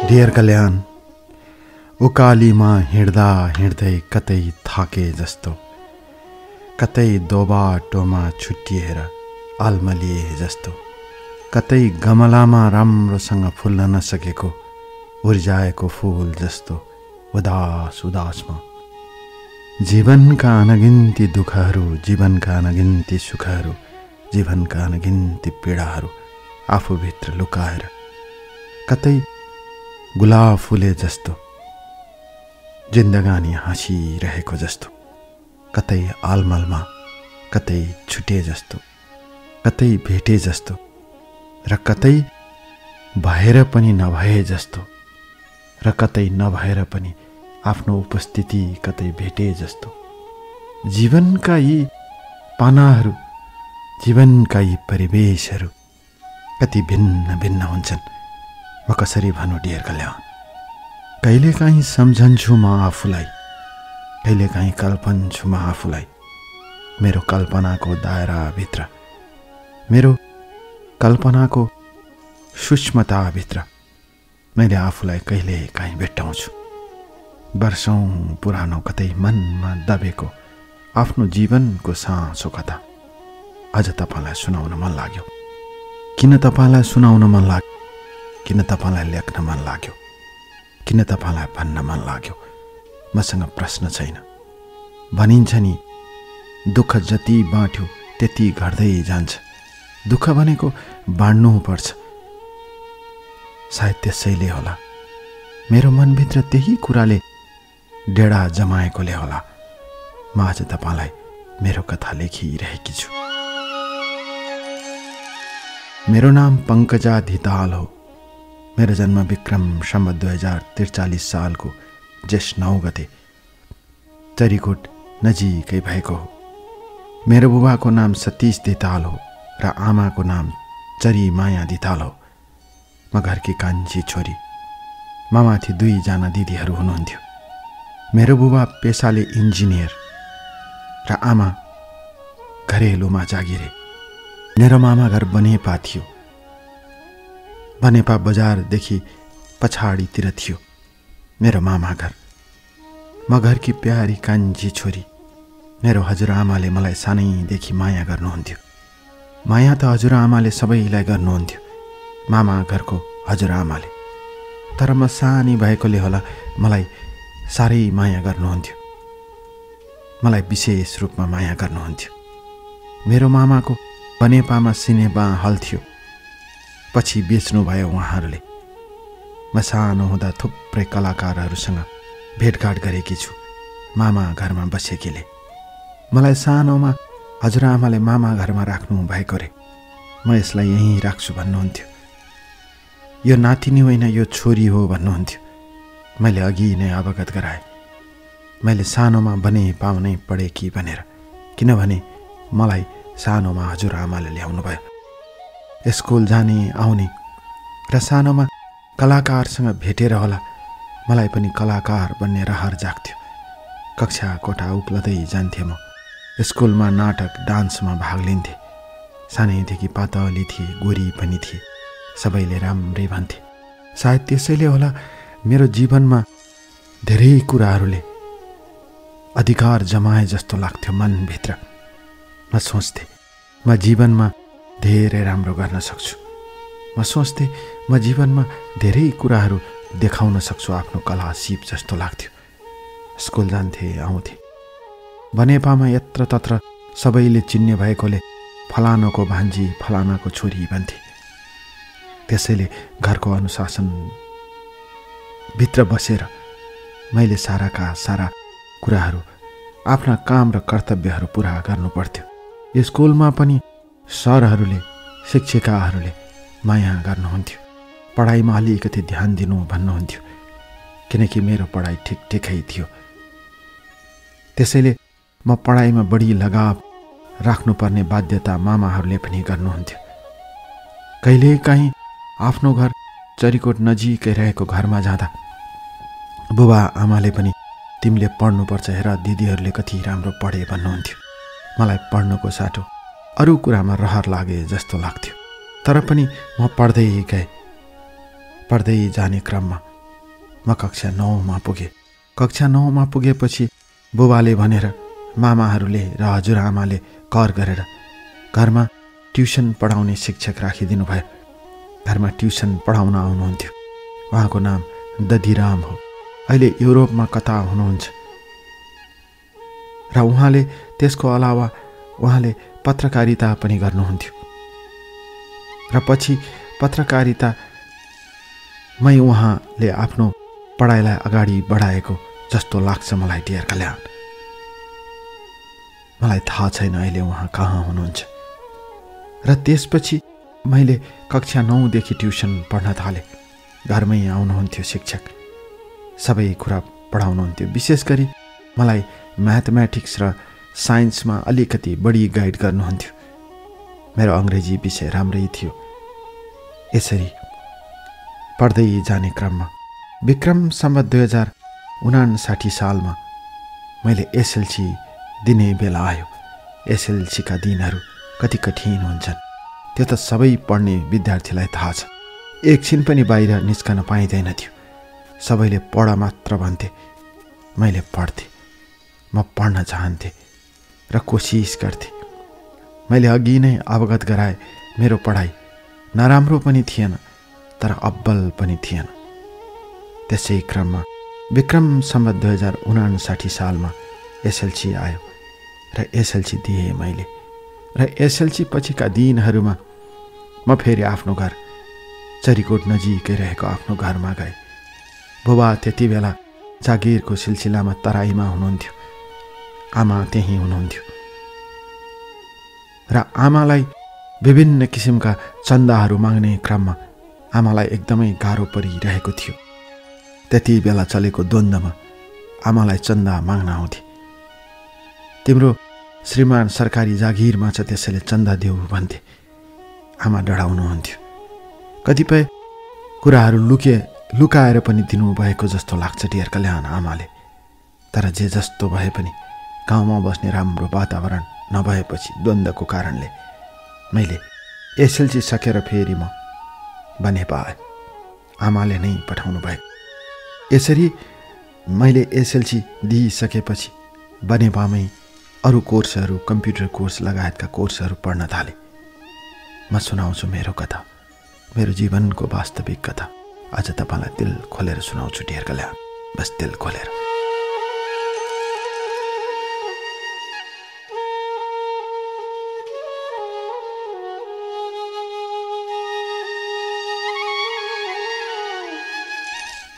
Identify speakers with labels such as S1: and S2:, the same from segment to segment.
S1: Dear कल्याण, उकालीमा हिँड्दा हिँड्दै कतै थाके जस्तो, कतै दोबाटोमा छुट्टिएर आल्मलिए जस्तो, कतै गमलामा राम्रोसँग फुल्न नसकेको उर्जाएको फूल जस्तो उदास उदासमा जीवनका अनगिन्ती दुःखहरू, जीवनका अनगिन्ती सुखहरू, जीवनका अनगिन्ती पीडाहरू आफूभित्र लुकाएर कतै गुलाब फुले जस्तो, जिन्दगानी हाँसिरहेको जस्तो, कतै आलमलमा कतै छुटे जस्तो, कतै भेटे जस्तो र कतै भएर पनि नभए जस्तो र कतै नभएर पनि आफ्नो उपस्थिति कतै भेटे जस्तो। जीवनका यी पानाहरू, जीवनका यी परिवेशहरू कति भिन्न भिन्न हुन्छन्। म कसरी भनौँ डियर कल्याण? कहिलेकाहीँ सम्झन्छु म आफूलाई, कहिलेकाहीँ कल्पन्छु म आफूलाई मेरो कल्पनाको दायराभित्र, मेरो कल्पनाको सूक्ष्मताभित्र मैले आफूलाई कहिलेकाहीँ भेट्टाउँछु। वर्षौँ पुरानो कतै मनमा दबेको आफ्नो जीवनको साँचो कथा आज तपाईँलाई सुनाउन मन लाग्यो। किन तपाईँलाई सुनाउन मन लाग्यो? किन तपाईँलाई लेख्न मन लाग्यो? किन तपाईँलाई भन्न मन लाग्यो? मसँग प्रश्न छैन। भनिन्छ नि, दुःख जति बाँट्यो त्यति घट्दै जान्छ। दुःख भनेको बाँड्नुपर्छ। सायद त्यसैले होला, मेरो मनभित्र त्यही कुराले डेडा जमाएकोले होला म आज तपाईँलाई मेरो कथा लेखिरहेकी छु। मेरो नाम पङ्कजा धिताल हो। मेरो जन्म विक्रम सम्वत 2043 सालको जेष्ठ 9 गते चरीकोट नजिकै भएको हो। मेरो बुबाको नाम सतीश धिताल हो र आमाको नाम चरी माया धिताल हो। म घरकी कान्छी छोरी। मामाथि 2 जना दिदीहरू हुनुहुन्थ्यो। मेरो बुबा पेसाले इन्जिनियर र आमा घरेलुमा जागिरे। मेरो मामा घर बनेपा थियो। बनेपा बजारदेखि पछाडितिर थियो मेरो मामा घर। म घरकी प्यारी कान्छी छोरी। मेरो हजुरआमाले मलाई सानैदेखि माया गर्नुहुन्थ्यो। माया त हजुरआमाले सबैलाई गर्नुहुन्थ्यो, मामा घरको हजुरआमाले। तर म सानी भएकोले होला मलाई साह्रै माया गर्नुहुन्थ्यो। मलाई विशेष रूपमा माया गर्नुहुन्थ्यो। मेरो मामाको बनेपामा सिनेमा हल थियो, पछि बेच्नुभयो उहाँहरूले। म सानो हुँदा थुप्रै कलाकारहरूसँग भेटघाट गरेकी छु मामा घरमा बसेकीले। मलाई सानोमा हजुरआमाले मामा घरमा राख्नु भएको रे। म यसलाई यहीँ राख्छु भन्नुहुन्थ्यो। यो नातिनी होइन, यो छोरी हो भन्नुहुन्थ्यो। मैले अघि नै अवगत गराएँ, मैले सानोमा बनेपामा नै पढेकी भनेर। किनभने मलाई सानोमा हजुरआमाले ल्याउनु भयो। स्कुल जाने आउने र सानोमा कलाकारसँग भेटेर होला मलाई पनि कलाकार बन्ने रहर जाग्थ्यो। कक्षा कोठा उक्लदै जान्थेँ म। स्कुलमा नाटक डान्समा भाग लिन्थे। सानैदेखि पातली थिए, गोरी पनि थिए। सबैले राम्रै भन्थे। सायद त्यसैले होला मेरो जीवनमा धेरै कुराहरूले अधिकार जमाए जस्तो लाग्थ्यो मनभित्र। म सोच्थेँ म जीवनमा धेरै राम्रो गर्न सक्छु। म सोच्थेँ म जीवनमा धेरै कुराहरू देखाउन सक्छु आफ्नो कला सिप जस्तो लाग्थ्यो। स्कुल जान्थे, आउँथे। बनेपामा यत्रतत्र सबैले चिन्ने भएकोले फलानाको भान्जी, फलानाको छोरी भन्थे। त्यसैले घरको अनुशासन भित्र बसेर मैले साराका सारा कुराहरू, आफ्ना काम र कर्तव्यहरू पुरा गर्नु पर्थ्यो। स्कुलमा पनि सरहरूले, शिक्षिकाहरूले माया गर्नुहुन्थ्यो। पढाइमा अलिकति ध्यान दिनु भन्नुहुन्थ्यो, किनकि मेरो पढाइ ठिकै थियो। त्यसैले म पढाइमा बढी लगाव राख्नुपर्ने बाध्यता मामाहरूले पनि गर्नुहुन्थ्यो। कहिलेकाहीँ आफ्नो घर चरीकोट नजिकै रहेको घरमा जाँदा बुबा आमाले पनि तिमीले पढ्नुपर्छ हेर, दिदीहरूले कति राम्रो पढे भन्नुहुन्थ्यो। मलाई पढ्नको साटो अरू कुरामा रहर लागे जस्तो लाग्थ्यो। तर पनि म पढ्दै गएँ। पढ्दै जाने क्रममा म कक्षा 9मा पुगेँ। कक्षा 9मा पुगेपछि बुबाले भनेर मामाहरूले र हजुरआमाले कर गरेर घरमा ट्युसन पढाउने शिक्षक राखिदिनु भयो। घरमा ट्युसन पढाउन आउनुहुन्थ्यो। उहाँको नाम दधिराम हो। अहिले युरोपमा कता हुनुहुन्छ र उहाँले त्यसको अलावा उहाँले पत्रकारिता पनि गर्नुहुन्थ्यो र पछि पत्रकारितामै उहाँले आफ्नो पढाइलाई अगाडि बढाएको जस्तो लाग्छ मलाई। डियर कल्याण, मलाई थाहा छैन अहिले उहाँ कहाँ हुनुहुन्छ। र त्यसपछि मैले कक्षा 9 देखि ट्युसन पढ्न थालेँ। घरमै आउनुहुन्थ्यो शिक्षक, सबै कुरा पढाउनुहुन्थ्यो। विशेष गरी मलाई म्याथमेटिक्स र साइन्समा अलिकति बढी गाइड गर्नुहुन्थ्यो। मेरो अङ्ग्रेजी विषय राम्रै थियो। यसरी पढ्दै जाने क्रममा विक्रम सम्वत 2059 सालमा मैले एसएलसी दिने बेला आयो। एसएलसीका दिनहरू कति कठिन हुन्छन् त्यो त सबै पढ्ने विद्यार्थीलाई थाहा छ। एकछिन पनि बाहिर निस्कन पाइँदैन थियो। सबैले पढ मात्र भन्थे, मैले पढ्थेँ। म पढ्न चाहन्थेँ र कोसिस गर्थेँ। मैले अघि नै अवगत गराए मेरो पढाइ नराम्रो पनि थिएन तर अब्बल पनि थिएन। त्यसै क्रममा विक्रम सम्वत 2059 सालमा एसएलसी आयो र एसएलसी दिएँ मैले। र एसएलसी पछिका दिनहरूमा म फेरि आफ्नो घर चरीकोट नजिकै रहेको आफ्नो घरमा गएँ। बुबा त्यति बेला जागिरको सिलसिलामा तराईमा हुनुहुन्थ्यो। आमा त्यहीँ हुनुहुन्थ्यो र आमालाई विभिन्न किसिमका चन्दाहरू माग्ने क्रममा आमालाई एकदमै गाह्रो परिरहेको थियो। त्यति बेला चलेको द्वन्द्वमा आमालाई चन्दा माग्न आउँथे। तिम्रो श्रीमान सरकारी जागिरमा छ त्यसैले चन्दा देऊ भन्थे। आमा डराउनुहुन्थ्यो। कतिपय कुराहरू लुकाएर पनि दिनुभएको जस्तो लाग्छ डियर कल्याण आमाले। तर जे जस्तो भए पनि गाउँमा बस्ने राम्रो वातावरण नभएपछि द्वन्द्वको कारणले मैले एसएलसी सकेर फेरि म बनेपा आएँ। आमाले नै पठाउनु भयो। यसरी मैले एसएलसी दिइसकेपछि बनेपामै अरू कोर्सहरू, कम्प्युटर कोर्स लगायतका कोर्सहरू पढ्न थालेँ। म सुनाउँछु मेरो कथा, मेरो जीवनको वास्तविक कथा। आज तपाईँलाई दिल खोलेर सुनाउँछु डियर कल्याण, बस दिल खोलेर।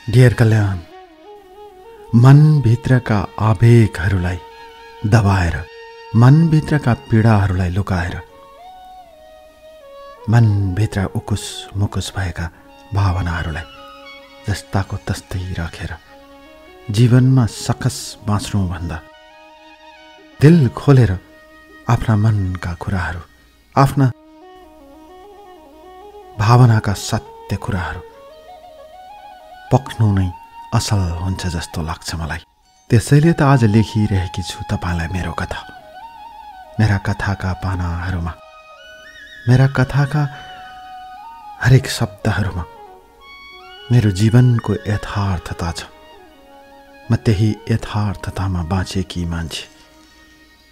S1: डियर कल्याण, मनभित्रका आवेगहरूलाई दबाएर, मनभित्रका पीडाहरूलाई लुकाएर, मनभित्र उकुस मुकुस भएका भावनाहरूलाई जस्ताको तस्तै राखेर जीवनमा सकस बाँच्नुभन्दा दिल खोलेर आफ्ना मनका कुराहरू, आफ्ना भावनाका सत्य कुराहरू पक्नु नै असल हुन्छ जस्तो लाग्छ मलाई। त्यसैले त आज लेखिरहेकी छु तपाईँलाई मेरो कथा। मेरा कथाका पानाहरूमा, मेरा कथाका हरेक शब्दहरूमा मेरो जीवनको यथार्थता छ। म त्यही यथार्थतामा बाँचेकी मान्छे,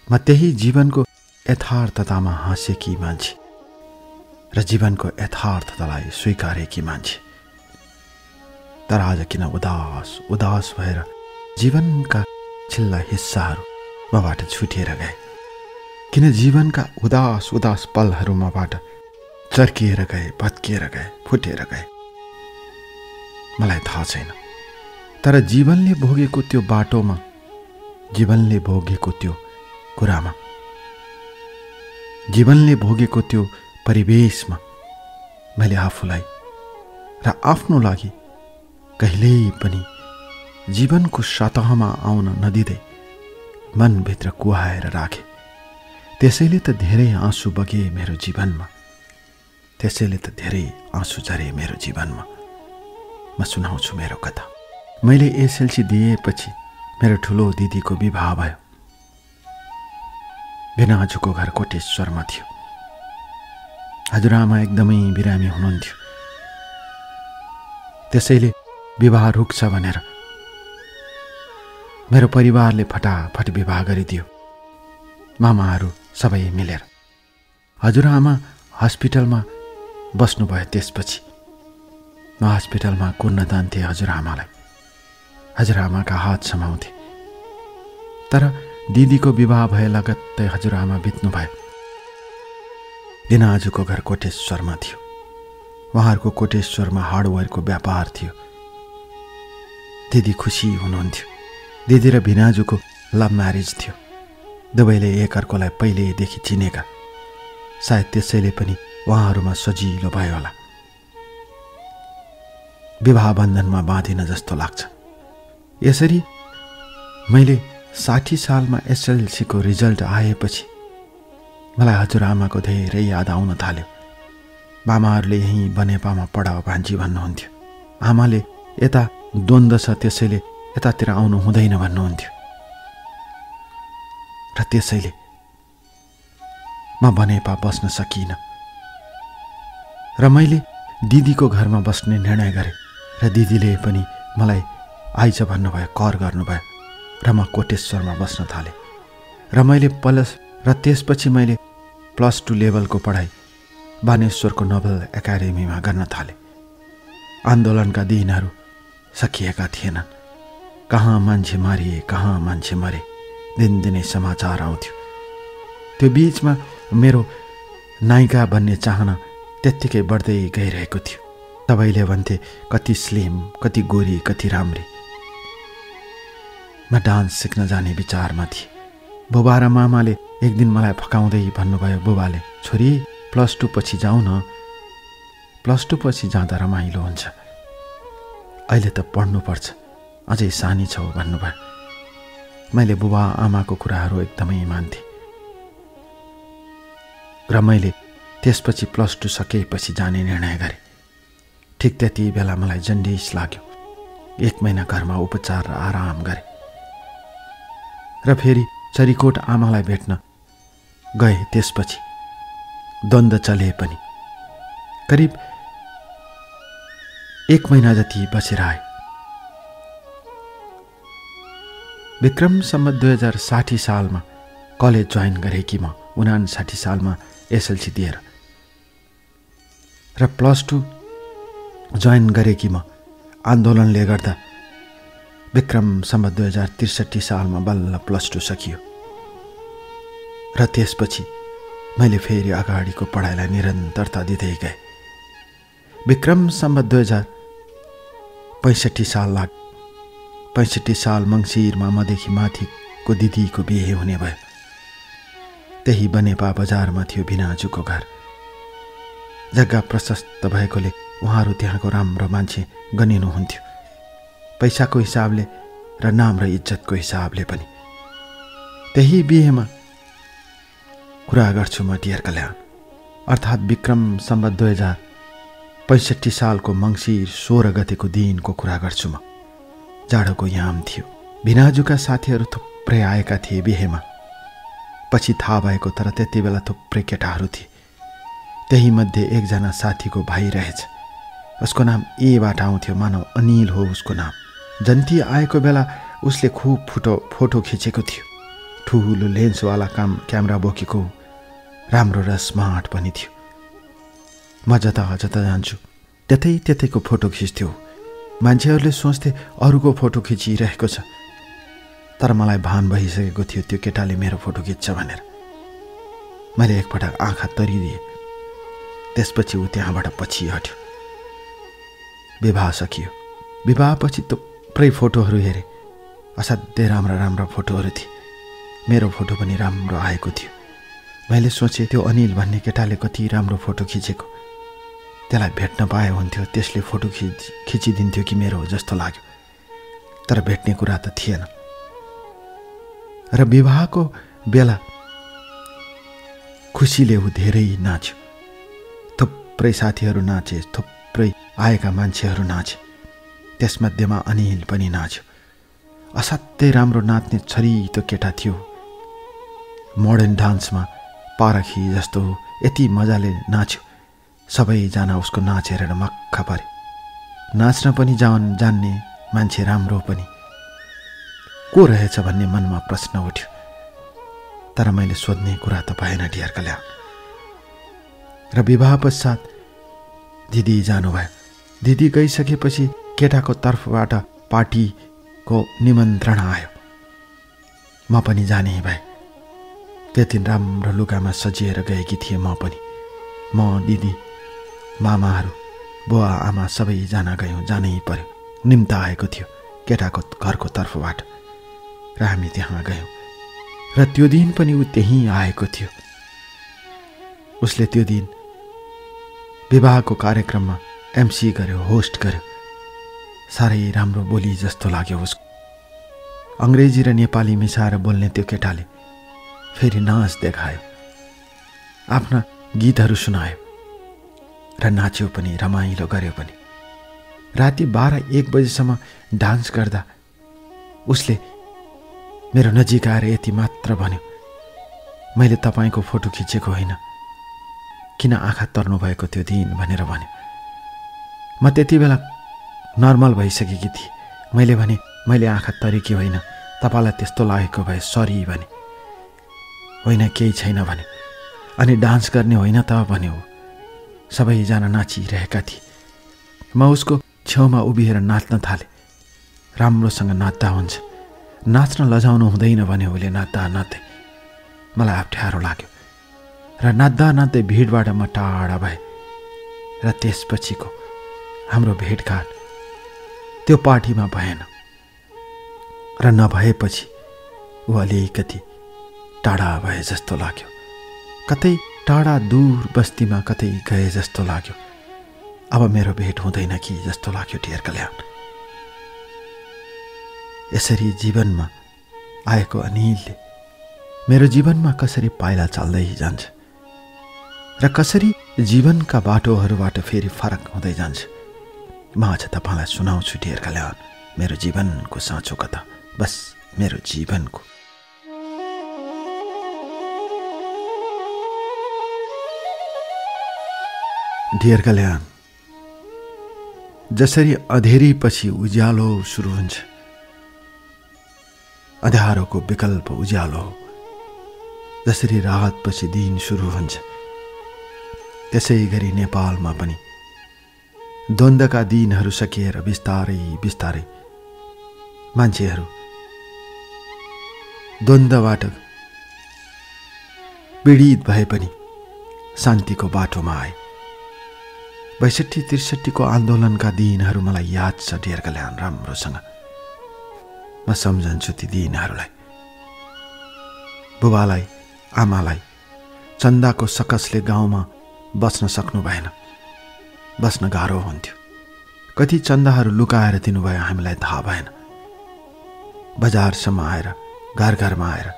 S1: म त्यही जीवनको यथार्थतामा हाँसेकी मान्छे र जीवनको यथार्थतालाई स्वीकारेकी मान्छे। तर आज किन उदास भएर जीवनका छिल्ला हिस्साहरू मबाट छुटिएर गए? किन जीवनका उदास पलहरू मबाट चर्किएर गए, भत्किएर गए, फुटेर गए? मलाई थाहा छैन। तर जीवनले भोगेको त्यो बाटोमा, जीवनले भोगेको त्यो कुरामा, जीवनले भोगेको त्यो परिवेशमा मैले आफूलाई र आफ्नो लागि कहिल्यै पनि जीवनको सतहमा आउन नदिँदै मनभित्र कुहाएर राखे। त्यसैले त धेरै आँसु बगे मेरो जीवनमा, त्यसैले त धेरै आँसु झरे मेरो जीवनमा। म सुनाउँछु मेरो कथा। मैले एसएलसी दिएपछि मेरो ठुलो दिदीको विवाह भयो। बिनाजुको घर कोटेश्वरमा थियो। हजुरआमा एकदमै बिरामी हुनुहुन्थ्यो। त्यसैले विवाह रुक्छ भनेर मेरो परिवारले फटाफट विवाह गरिदियो। मामाहरू सबै मिलेर हजुरआमा हस्पिटलमा बस्नुभयो। त्यसपछि म हस्पिटलमा कुर्न जान्थेँ हजुरआमालाई। हजुरआमाका हात समाउँथे। तर दिदीको विवाह भए लगत्तै हजुरआमा बित्नुभयो। भिनाजुको घर कोटेश्वरमा थियो। उहाँहरूको कोटेश्वरमा हार्डवेयरको व्यापार थियो। दिदी खुसी हुनुहुन्थ्यो। दिदी र भिनाजुको लभ म्यारेज थियो। दुवैले एकअर्कोलाई पहिलेदेखि चिनेका। सायद त्यसैले पनि उहाँहरूमा सजिलो भयो होला। विवाह बन्धनमा बाँधिन जस्तो लाग्छ। यसरी मैले 60 सालमा एसएलसीको रिजल्ट आएपछि मलाई हजुरआमाको धेरै याद आउन थाल्यो। मामाहरूले यहीँ बनेपामा पढाओ भान्जी भन्नुहुन्थ्यो। आमाले यता द्वन्द्व छ त्यसैले यतातिर आउनु हुँदैन भन्नुहुन्थ्यो। र त्यसैले म बनेपा बस्न सकिनँ र मैले दिदीको घरमा बस्ने निर्णय गरेँ। र दिदीले पनि मलाई आइज भन्नुभयो, कर गर्नुभयो र म कोटेश्वरमा बस्न थालेँ। र त्यसपछि मैले +2 लेभलको पढाइ बानेश्वरको नोबल एकाडेमीमा गर्न थालेँ। आन्दोलनका दिनहरू सकिएका थिएनन्। कहाँ मान्छे मारिए, कहाँ मान्छे मरे, दिनदिनै समाचार आउँथ्यो। त्यो बीचमा मेरो नायिका बन्ने चाहना त्यत्तिकै बढ्दै गइरहेको थियो। सबैले भन्थे कति स्लिम, कति गोरी, कति राम्री। म डान्स सिक्न जाने विचारमा थिएँ। बुबा र मामाले एक दिन मलाई फकाउँदै भन्नुभयो, बुबाले, छोरी +2 पछि जाऊ न, +2 पछि जाँदा रमाइलो हुन्छ, अहिले त पढ्नुपर्छ, अझै सानी छौ भन्नुभयो। मैले बुबा आमाको कुराहरू एकदमै मान्थेँ र मैले त्यसपछि +2 सकेपछि जाने निर्णय गरेँ। ठिक त्यति बेला मलाई जन्डिस लाग्यो। 1 महिना घरमा उपचार र आराम गरेँ र फेरि चरीकोट आमालाई भेट्न गए। त्यसपछि द्वन्द्व चले पनि करिब 1 महिना जति बसेर आए। विक्रम सम्मत 2060 सालमा कलेज जोइन गरेकी म 59 सालमा एसएलसी दिएर र +2 जोइन गरेकी म आन्दोलनले गर्दा विक्रम सम्मत 2063 सालमा बल्ल +2 सकियो र त्यसपछि मैले फेरि अगाडिको पढाइलाई निरन्तरता दिँदै गएँ। विक्रम सम्मत 2065 साल लाग्यो। 65 साल मङ्सिरमा मदेखि माथिको दिदीको बिहे हुने भयो। त्यही बनेपा बजारमा थियो भिनाजुको घर। जग्गा प्रशस्त भएकोले उहाँहरू त्यहाँको राम्रो मान्छे गनिनुहुन्थ्यो, पैसाको हिसाबले र नाम र इज्जतको हिसाबले पनि। त्यही बिहेमा कुरा गर्छु म डियर कल्याण, अर्थात् विक्रम सम्मत 2065 सालको मङ्सिर 16 गतेको दिनको कुरा गर्छु म। जाडोको याम थियो। भिनाजुका साथीहरू थुप्रै आएका थिए बिहेमा। पछि थाहा भएको, तर त्यति बेला थुप्रै केटाहरू थिए। त्यही मध्ये एकजना साथीको भाइ रहेछ। उसको नाम एबाट आउँथ्यो, मानव अनिल हो उसको नाम। जन्ती आएको बेला उसले खुब फोटो खिचेको थियो। ठुलो लेन्सवाला क्यामेरा बोकेको, राम्रो र स्मार्ट पनि थियो। म जता जता जान्छु त्यतैको फोटो खिच्थ्यो। मान्छेहरूले सोच्थे अरूको फोटो खिचिरहेको छ, तर मलाई भान भइसकेको थियो त्यो केटाले मेरो फोटो खिच्छ भनेर। मैले एकपटक आँखा तरिदिएँ। त्यसपछि ऊ त्यहाँबाट पछि हट्यो। विवाह सकियो। विवाहपछि थुप्रै फोटोहरू हेरेँ। असाध्यै राम्रा फोटोहरू थिए। मेरो फोटो पनि राम्रो आएको थियो। मैले सोचेँ त्यो अनिल भन्ने केटाले कति राम्रो फोटो खिचेको, त्यसलाई भेट्न पाए हुन्थ्यो, त्यसले फोटो खिचिदिन्थ्यो कि मेरो जस्तो लाग्यो। तर भेट्ने कुरा त थिएन। र विवाहको बेला खुसीले ऊ धेरै नाच्यो। थुप्रै साथीहरू नाचे, थुप्रै आएका मान्छेहरू नाचे। त्यसमध्येमा अनिल पनि नाच्यो। असाध्यै राम्रो नाच्ने छरितो केटा थियो। मोडर्न डान्समा पारखी जस्तो यति मजाले नाच्यो। सबैजना उसको नाच हेरेर मक्ख परे। नाच्न पनि जान्ने मान्छे राम्रो पनि को रहेछ भन्ने मनमा प्रश्न उठ्यो। तर मैले सोध्ने कुरा त भएन डियर कल्याण। र विवाह पश्चात दिदी जानुभयो। दिदी गइसकेपछि केटाको तर्फबाट पार्टीको निमन्त्रणा आयो। म पनि जाने भए। त्यो दिन राम्रो लुगामा सजिएर गएकी थिएँ म पनि। म, दिदी, मामाहरू, बुवा आमा सबैजना गयौँ। जानै पर्यो। निम्ता आएको थियो केटाको घरको तर्फबाट र हामी त्यहाँ गयौँ। र त्यो दिन पनि ऊ त्यहीँ आएको थियो। उसले त्यो दिन विवाहको कार्यक्रममा एमसी गर्यो, होस्ट गर्यो। साह्रै राम्रो बोली जस्तो लाग्यो उसको। अङ्ग्रेजी र नेपाली मिसाएर बोल्ने त्यो केटाले फेरि नाच देखायो, आफ्ना गीतहरू सुनायो र नाच्यो पनि, रमाइलो गर्यो पनि। राति 12-1 बजेसम्म डान्स गर्दा उसले मेरो नजिक आएर यति मात्र भन्यो, मैले तपाईँको फोटो खिचेको होइन, किन आँखा तर्नु भएको त्यो दिन भनेर भन्यो। म त्यति बेला नर्मल भइसकेकी थिएँ। मैले भने, मैले आँखा तरेकी होइन, तपाईँलाई त्यस्तो लागेको भए सरी भने। होइन, केही छैन भने। अनि डान्स गर्ने होइन त भन्यो। सबैजना नाचिरहेका थिए। म उसको छेउमा उभिएर नाच्न थालेँ। राम्रोसँग नाच्दा हुन्छ, नाच्न लजाउनु हुँदैन भन्यो उसले नाच्दा नाच्दै। मलाई अप्ठ्यारो लाग्यो र नाच्दा नाच्दै भिडबाट म टाढा भएँ। र त्यसपछिको हाम्रो भेटघाट त्यो पार्टीमा भएन। र नभएपछि ऊ अलिकति टाढा भए जस्तो लाग्यो। कतै टाढा दूर बस्तीमा कतै गए जस्तो लाग्यो। अब मेरो भेट हुँदैन कि जस्तो लाग्यो डियर कल्याण। यसरी जीवनमा आएको अनिलले मेरो जीवनमा कसरी पाइला चाल्दै जान्छ र कसरी जीवनका बाटोहरूबाट फेरि फरक हुँदै जान्छ, म आज तपाईँलाई सुनाउँछु डियर कल्याण। मेरो जीवनको साँचो कथा, बस मेरो जीवनको। डियर कल्याण, जसरी अँधेरीपछि उज्यालो सुरु हुन्छ, अँध्यारोको विकल्प उज्यालो हो, जसरी रातपछि दिन सुरु हुन्छ, त्यसै गरी नेपालमा पनि द्वन्द्वका दिनहरू सकिएर बिस्तारै बिस्तारै मान्छेहरू द्वन्द्वबाट पीडित भए पनि शान्तिको बाटोमा आए। 62-63 को आन्दोलनका दिनहरू मलाई याद छ डियर कल्याण राम्रोसँग। म सम्झन्छु ती दिनहरूलाई। बुबालाई, आमालाई चन्दाको सकसले गाउँमा बस्न सक्नु भएन। बस्न गाह्रो हुन्थ्यो। कति चन्दाहरू लुकाएर दिनुभयो हामीलाई थाहा भएन। बजारसम्म आएर, घर घरमा आएर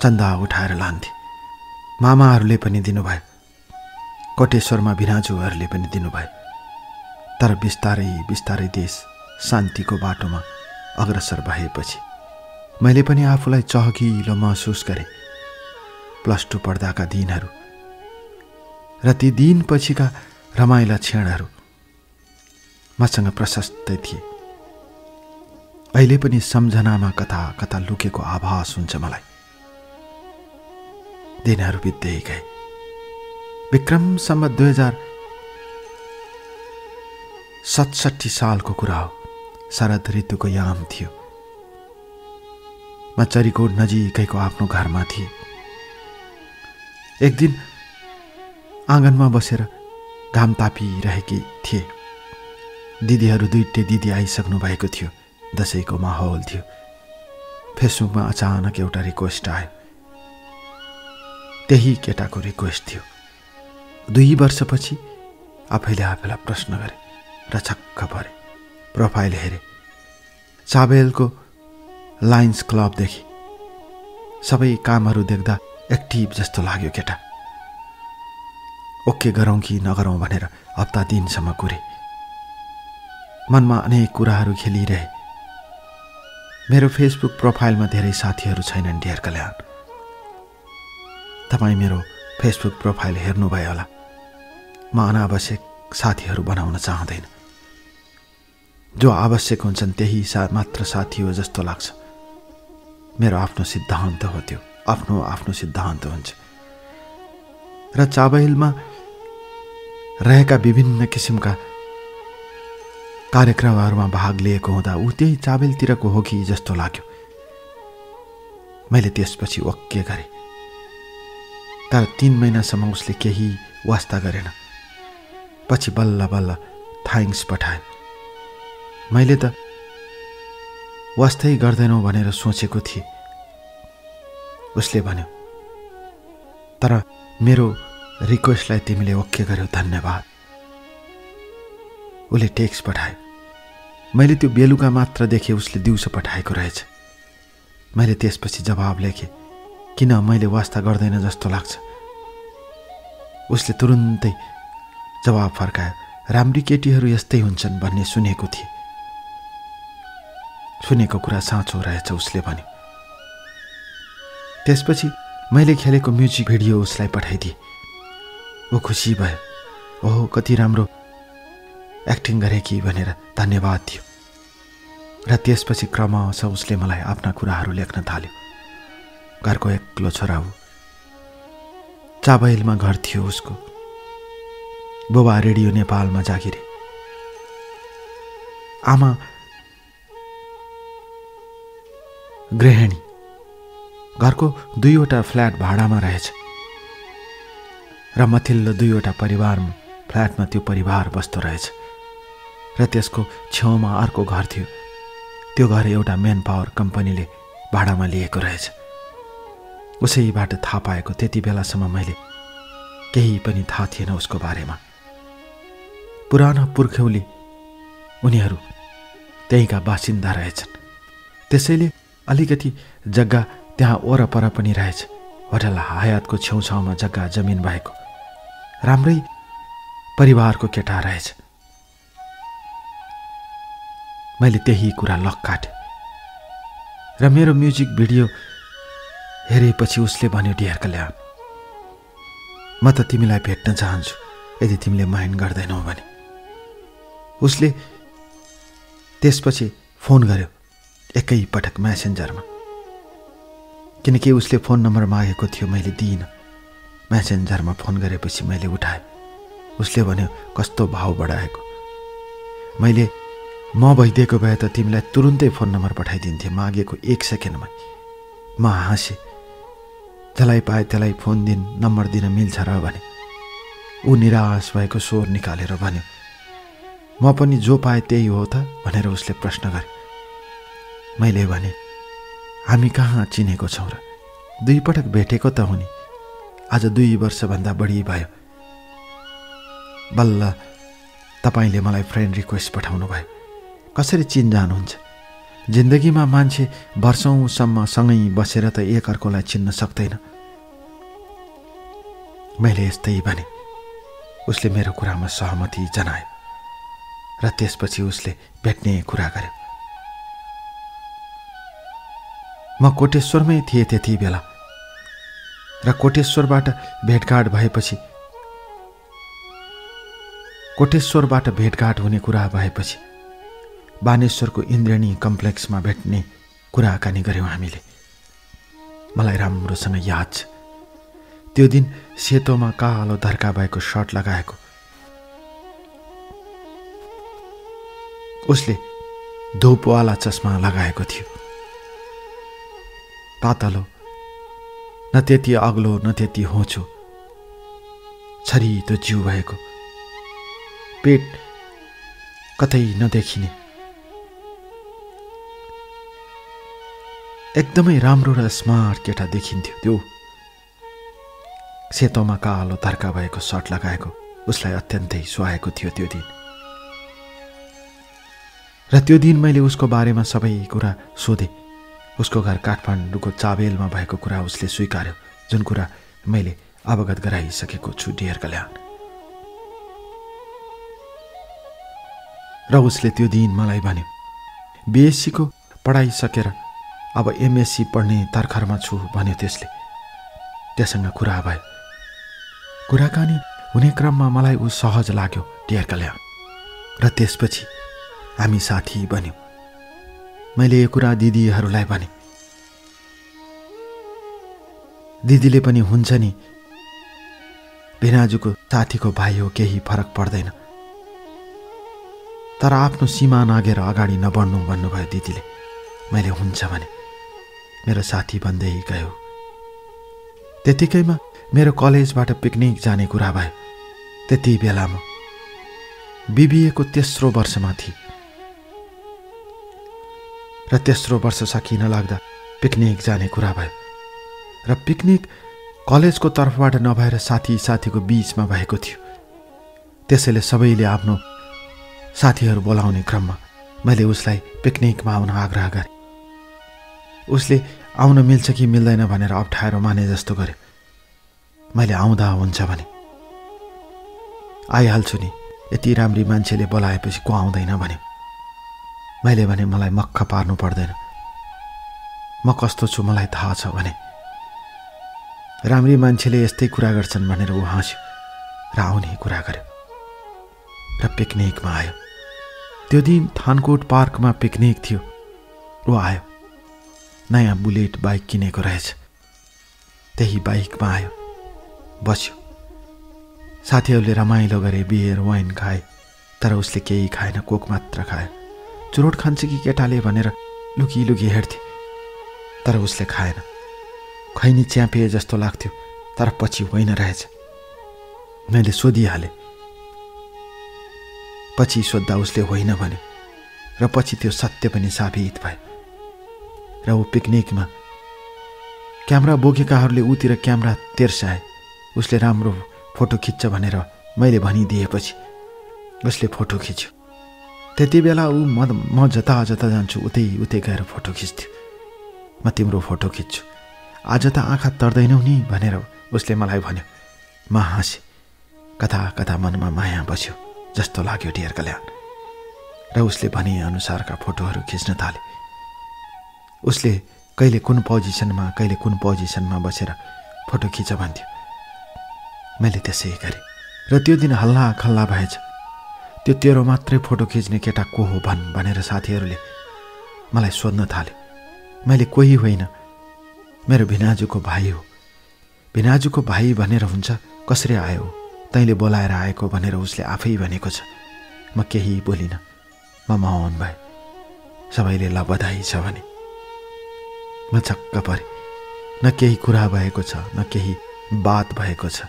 S1: चन्दा उठाएर लान्थे। मामाहरूले पनि दिनुभयो, कोटेश्वरमा भिनाजुहरूले पनि दिनुभयो। तर बिस्तारै बिस्तारै देश शान्तिको बाटोमा अग्रसर भएपछि मैले पनि आफूलाई चहकिलो महसुस गरेँ। +2 पढ्दाका दिनहरू र ती दिनपछिका रमाइला क्षणहरू मसँग प्रशस्तै थिए। अहिले पनि सम्झनामा कता कता लुकेको आभास हुन्छ मलाई। दिनहरू बित्दै गए। विक्रम सम्वत 2067 सालको कुरा हो। शरद ऋतुको याम थियो। म चरीकोट नजिकैको आफ्नो घरमा थिएँ। एक दिन आँगनमा बसेर घाम तापिरहेकी थिए। दिदीहरू 2 दिदी आइसक्नु भएको थियो। दशैंको माहौल थियो। फेसबुकमा अचानक एउटा रिक्वेस्ट आयो। त्यही केटाको रिक्वेस्ट थियो। 2 वर्षपछि आफैले आफैलाई प्रश्न गरे र छक्क परे। प्रोफाइल हेरे। चाबेलको लायन्स क्लब देखे। सबै कामहरू देख्दा एक्टिभ जस्तो लाग्यो केटा। ओके गरौँ कि नगरौँ भनेर हप्ता दिनसम्म कुरे। मनमा अनेक कुराहरू खेलिरहे। मेरो फेसबुक प्रोफाइलमा धेरै साथीहरू छैनन् डियर कल्याण। तपाईँ मेरो फेसबुक प्रोफाइल हेर्नुभयो होला। म अनावश्यक साथीहरू बनाउन चाहँदैन। जो आवश्यक हुन्छन् त्यही मात्र साथी हो जस्तो लाग्छ। मेरो आफ्नो सिद्धान्त हो त्यो, आफ्नो सिद्धान्त हुन्छ। र चाबहिलमा रहेका विभिन्न किसिमका कार्यक्रमहरूमा भाग लिएको हुँदा ऊ त्यही चाबहिलतिरको हो कि जस्तो लाग्यो। मैले त्यसपछि ओके गरेँ, तर 3 महिनासम्म उसले केही वास्ता गरेन। पछि बल्ल बल्ल थ्याङ्क्स पठायो। मैले त वास्तै गर्दैनौ भनेर सोचेको थिएँ, उसले भन्यो। तर मेरो रिक्वेस्टलाई तिमीले ओके गर्यौ, धन्यवाद। उसले टेक्स्ट पठायो। मैले त्यो बेलुका मात्र देखेँ उसले दिउँसो पठाएको रहेछ। मैले त्यसपछि जवाब लेखेँ, किन मैले वास्ता गर्दैन जस्तो लाग्छ। उसले तुरुन्तै जवाब फर्कायो, राम्री केटीहरू यस्तै हुन्छन् भन्ने सुनेको थिएँ। सुनेको कुरा साँचो रहेछ उसले भन्यो। त्यसपछि मैले खेलेको म्युजिक भिडियो उसलाई पठाइदिएँ। ऊ खुसी भयो। ओहो कति राम्रो एक्टिङ गरेकी भनेर धन्यवाद दियो। र त्यसपछि क्रमशः उसले मलाई आफ्ना कुराहरू लेख्न थाल्यो। घरको एक्लो छोरा हो। चाबहिलमा घर थियो उसको। बुबा रेडियो नेपालमा जागिरे। आमा गृहिणी। घरको 2वटा फ्ल्याट भाडामा रहेछ र मथिल्लो 2वटा परिवारमा फ्ल्याटमा त्यो परिवार बस्दो रहेछ। र त्यसको छेउमा अर्को घर थियो। त्यो घर एउटा मेन पावर कम्पनीले भाडामा लिएको रहेछ। उसैबाट थाहा पाएको। त्यति बेलासम्म मैले केही पनि थाहा थिएन उसको बारेमा। पुराना पुर्ख्यौली उनीहरू त्यहीँका बासिन्दा रहेछन्। त्यसैले अलिकति जग्गा त्यहाँ वरपर पनि रहेछ। होटल हयातको छेउछाउमा जग्गा जमिन भएको राम्रै परिवारको केटा रहेछ। मैले त्यही कुरा लक काटेँ र मेरो म्युजिक भिडियो हेरेपछि उसले भन्यो, डियर कल्याण, म त तिमीलाई भेट्न चाहन्छु यदि तिमीले माइन्ड गर्दैनौ भने। उसले त्यसपछि फोन गर्यो एकैपटक मेसेन्जरमा, किनकि उसले फोन नम्बर मागेको थियो। मैले दिइनँ। मेसेन्जरमा फोन गरेपछि मैले उठाएँ। उसले भन्यो, कस्तो भाव बढाएको। मैले म भइदिएको भए त तिमीलाई तुरुन्तै फोन नम्बर पठाइदिन्थेँ मागेको 1 सेकेन्डमा। म हाँसेँ। जसलाई पाए त्यसलाई फोन नम्बर दिन मिल्छ र भने। ऊ निराश भएको स्वर निकालेर भन्यो, म पनि जो पाए त्यही हो त भनेर उसले प्रश्न गरे। मैले भने, हामी कहाँ चिनेको छौँ र? 2 पटक भेटेको त हो नि। आज 2 वर्षभन्दा बढी भयो। बल्ल तपाईँले मलाई फ्रेन्ड रिक्वेस्ट पठाउनु भयो। कसरी चिनजान हुन्छ? जिन्दगीमा मान्छे वर्षौंसम्म सँगै बसेर त एकअर्कोलाई चिन्न सक्दैन। मैले यस्तै भने। उसले मेरो कुरामा सहमति जनायो र त्यसपछि उसले भेट्ने कुरा गर्यो। म कोटेश्वरमै थिएँ त्यति बेला र कोटेश्वरबाट भेटघाट हुने कुरा भएपछि बानेश्वरको इन्द्रेणी कम्प्लेक्समा भेट्ने कुराकानी गर्यौँ हामीले। मलाई राम्रोसँग याद छ। त्यो दिन सेतोमा कालो धर्का भएको सर्ट लगाएको। उसले धुपवाला चस्मा लगाएको थियो। पातलो, न त्यति अग्लो न त्यति होचो, छरितो जिउ भएको, पेट कतै नदेखिने, एकदमै राम्रो र स्मार्ट केटा देखिन्थ्यो। त्यो सेतोमा कालो धर्का भएको सर्ट लगाएको उसलाई अत्यन्तै सुहाएको थियो त्यो दिन। र त्यो दिन मैले उसको बारेमा सबै कुरा सोधेँ। उसको घर काठमाडौँको चाबहिलमा भएको कुरा उसले स्वीकार्यो, जुन कुरा मैले अवगत गराइसकेको छु डियर कल्याण। र उसले त्यो दिन मलाई भन्यो, बिएससीको पढाइ सकेर अब एमएससी पढ्ने तर्खरमा छु भन्यो त्यसले। त्योसँग कुरा भयो। कुराकानी हुने क्रममा मलाई ऊ सहज लाग्यो डियर कल्याण। र त्यसपछि हामी साथी बन्यौँ। मैले यो कुरा दिदीहरूलाई भने। दिदीले पनि हुन्छ नि, भिनाजुको साथीको भाइ हो, केही फरक पर्दैन, तर आफ्नो सीमा नागेर अगाडि नबढ्नु भन्नुभयो दिदीले। मैले हुन्छ भने मेरो साथी भन्दै गयो। त्यतिकैमा मेरो कलेजबाट पिकनिक जाने कुरा भयो। त्यति बेला म बिबिएको तेस्रो वर्षमा थिएँ र तेस्रो वर्ष सकिन लाग्दा पिकनिक जाने कुरा भयो। र पिकनिक कलेजको तर्फबाट नभएर साथीको बीचमा भएको थियो। त्यसैले सबैले आफ्नो साथीहरू बोलाउने क्रममा मैले उसलाई पिकनिकमा आउन आग्रह गरेँ। उसले आउन मिल्छ कि मिल्दैन भनेर अप्ठ्यारो माने जस्तो गर्यो। मैले आउँदा हुन्छ भने आइहाल्छु नि, यति राम्री मान्छेले बोलाएपछि को आउँदैन भन्यो। मैले भने मलाई मक्ख पार्नु पर्दैन, म कस्तो छु मलाई थाहा छ भने। राम्री मान्छेले यस्तै कुरा गर्छन् भनेर ऊ हाँस्यो र आउने कुरा गर्यो र पिकनिकमा आयो। त्यो दिन थानकोट पार्कमा पिकनिक थियो। ऊ आयो, नयाँ बुलेट बाइक किनेको रहेछ। त्यही बाइकमा आयो, बस्यो। साथीहरूले रमाइलो गरे, बियर वाइन खाए, तर उसले केही खाएन, कोक मात्र खायो। चुरोट खान्छ कि केटाले भनेर लुकी लुकी हेर्थे, तर उसले खाएन। खैनी च्यापे जस्तो लाग्थ्यो, तर पछि होइन रहेछ। मैले सोधिहालेँ, पछि सोद्धा उसले होइन भन्यो र पछि त्यो सत्य पनि साबित भयो। र ऊ पिकनिकमा क्यामेरा बोकेकाहरूले उतिर क्यामेरा तेर्साए। उसले राम्रो फोटो खिच्छ भनेर मैले भनिदिएपछि उसले फोटो खिच्यो। त्यति बेला ऊ म जता जता जान्छु उतै गएर फोटो खिच्थ्यो। म तिम्रो फोटो खिच्छु, आज त आँखा तर्दैनौ नि भनेर उसले मलाई भन्यो। म हाँसेँ। कता कता मनमा माया बस्यो जस्तो लाग्यो डियर कल्याण। र उसले भने अनुसारका फोटोहरू खिच्न थाले। उसले कहिले कुन पोजिसनमा बसेर फोटो खिच भन्थ्यो। मैले त्यसै गरेँ र त्यो दिन हल्ला खल्ला भएछ। त्यो तेरो मात्रै फोटो खिच्ने केटा को हो भनेर साथीहरूले मलाई सोध्न थाले। मैले कोही होइन, मेरो भिनाजुको भाइ हो। भिनाजुको भाइ भनेर हुन्छ, कसरी आयो, तैँले बोलाएर आएको भनेर उसले आफै भनेको छ। म केही बोलिनँ, म मौन भए। सबैले ल बधाई छ भने म छक्क परेँ। न केही कुरा भएको छ, न केही बात भएको छ।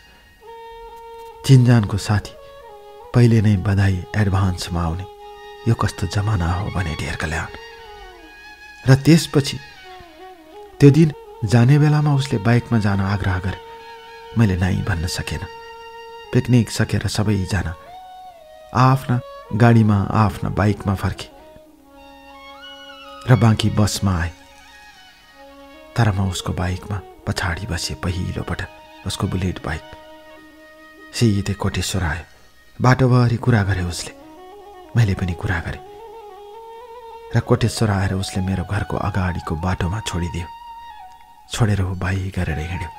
S1: चिन्जानको साथी पहिले नै बधाई एडभान्समा आउने, यो कस्तो जमाना हो भने डियर कल्याण। र त्यसपछि त्यो दिन जाने बेलामा उसले बाइकमा जान आग्रह गरे। मैले नाइ भन्न सकेन। पिकनिक सकेर सबैजना आफ्ना गाडीमा आफ्ना बाइकमा फर्के र बाँकी बसमा आए। तर म उसको बाइकमा पछाडि बसेँ पहिलोपटक। उसको बुलेट बाइक सिधै कोटेश्वर आयो। बाटोभरि कुरा गरे उसले, मैले पनि कुरा गरेँ। र कोटेश्वर आएर उसले मेरो घरको अगाडिको बाटोमा छोडिदियो। छोडेर ऊ बाइक गरेर हिँड्यो।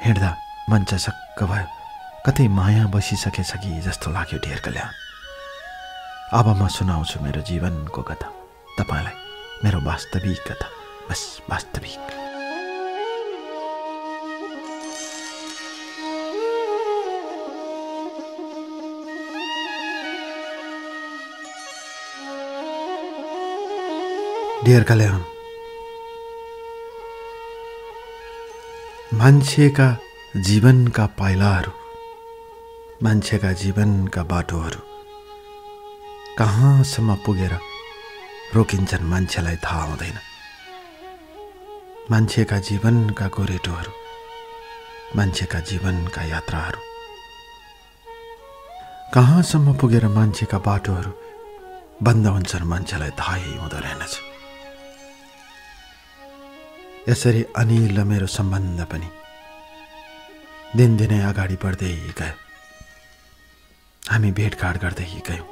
S1: हिँड्दा मन चसक्क भयो, कतै माया बसिसकेछ कि जस्तो लाग्यो डियर कल्याण। अब म सुनाउँछु मेरो जीवनको कथा तपाईँलाई, मेरो वास्तविक कथा, बस वास्तविक। डियर कल्याण, मान्छेका जीवनका पाइलाहरू, मान्छेका जीवनका बाटोहरू कहाँसम्म पुगेर रोकिन्छन् मान्छेलाई थाहा हुँदैन। मान्छेका जीवनका गोरेटोहरू, मान्छेका जीवनका यात्राहरू कहाँसम्म पुगेर मान्छेका बाटोहरू बन्द हुन्छन् मान्छेलाई थाहै हुँदो रहेनछ। यसरी अनिल र मेरो सम्बन्ध पनि दिनदिनै अगाडि बढ्दै गयो। हामी भेटघाट गर्दै गयौँ।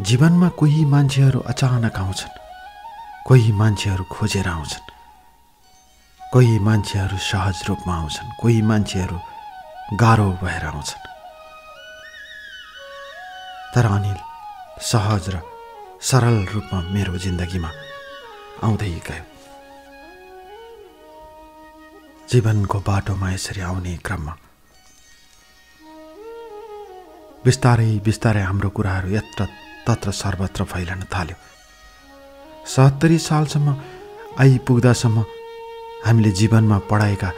S1: जीवनमा कोही मान्छेहरू अचानक आउँछन्, कोही मान्छेहरू खोजेर आउँछन्, कोही मान्छेहरू सहज रूपमा आउँछन्, कोही मान्छेहरू गाह्रो भएर आउँछन्। तर अनिल सहज र सरल रूपमा मेरो जिन्दगीमा आउँदै गयो। जीवनको बाटोमा यसरी आउने क्रममा बिस्तारै बिस्तारै हाम्रो कुराहरू यत्र तत्र सर्वत्र फैलन थाल्यो। 70 सालसम्म आइपुग्दासम्म हामीले जीवनमा पढाएका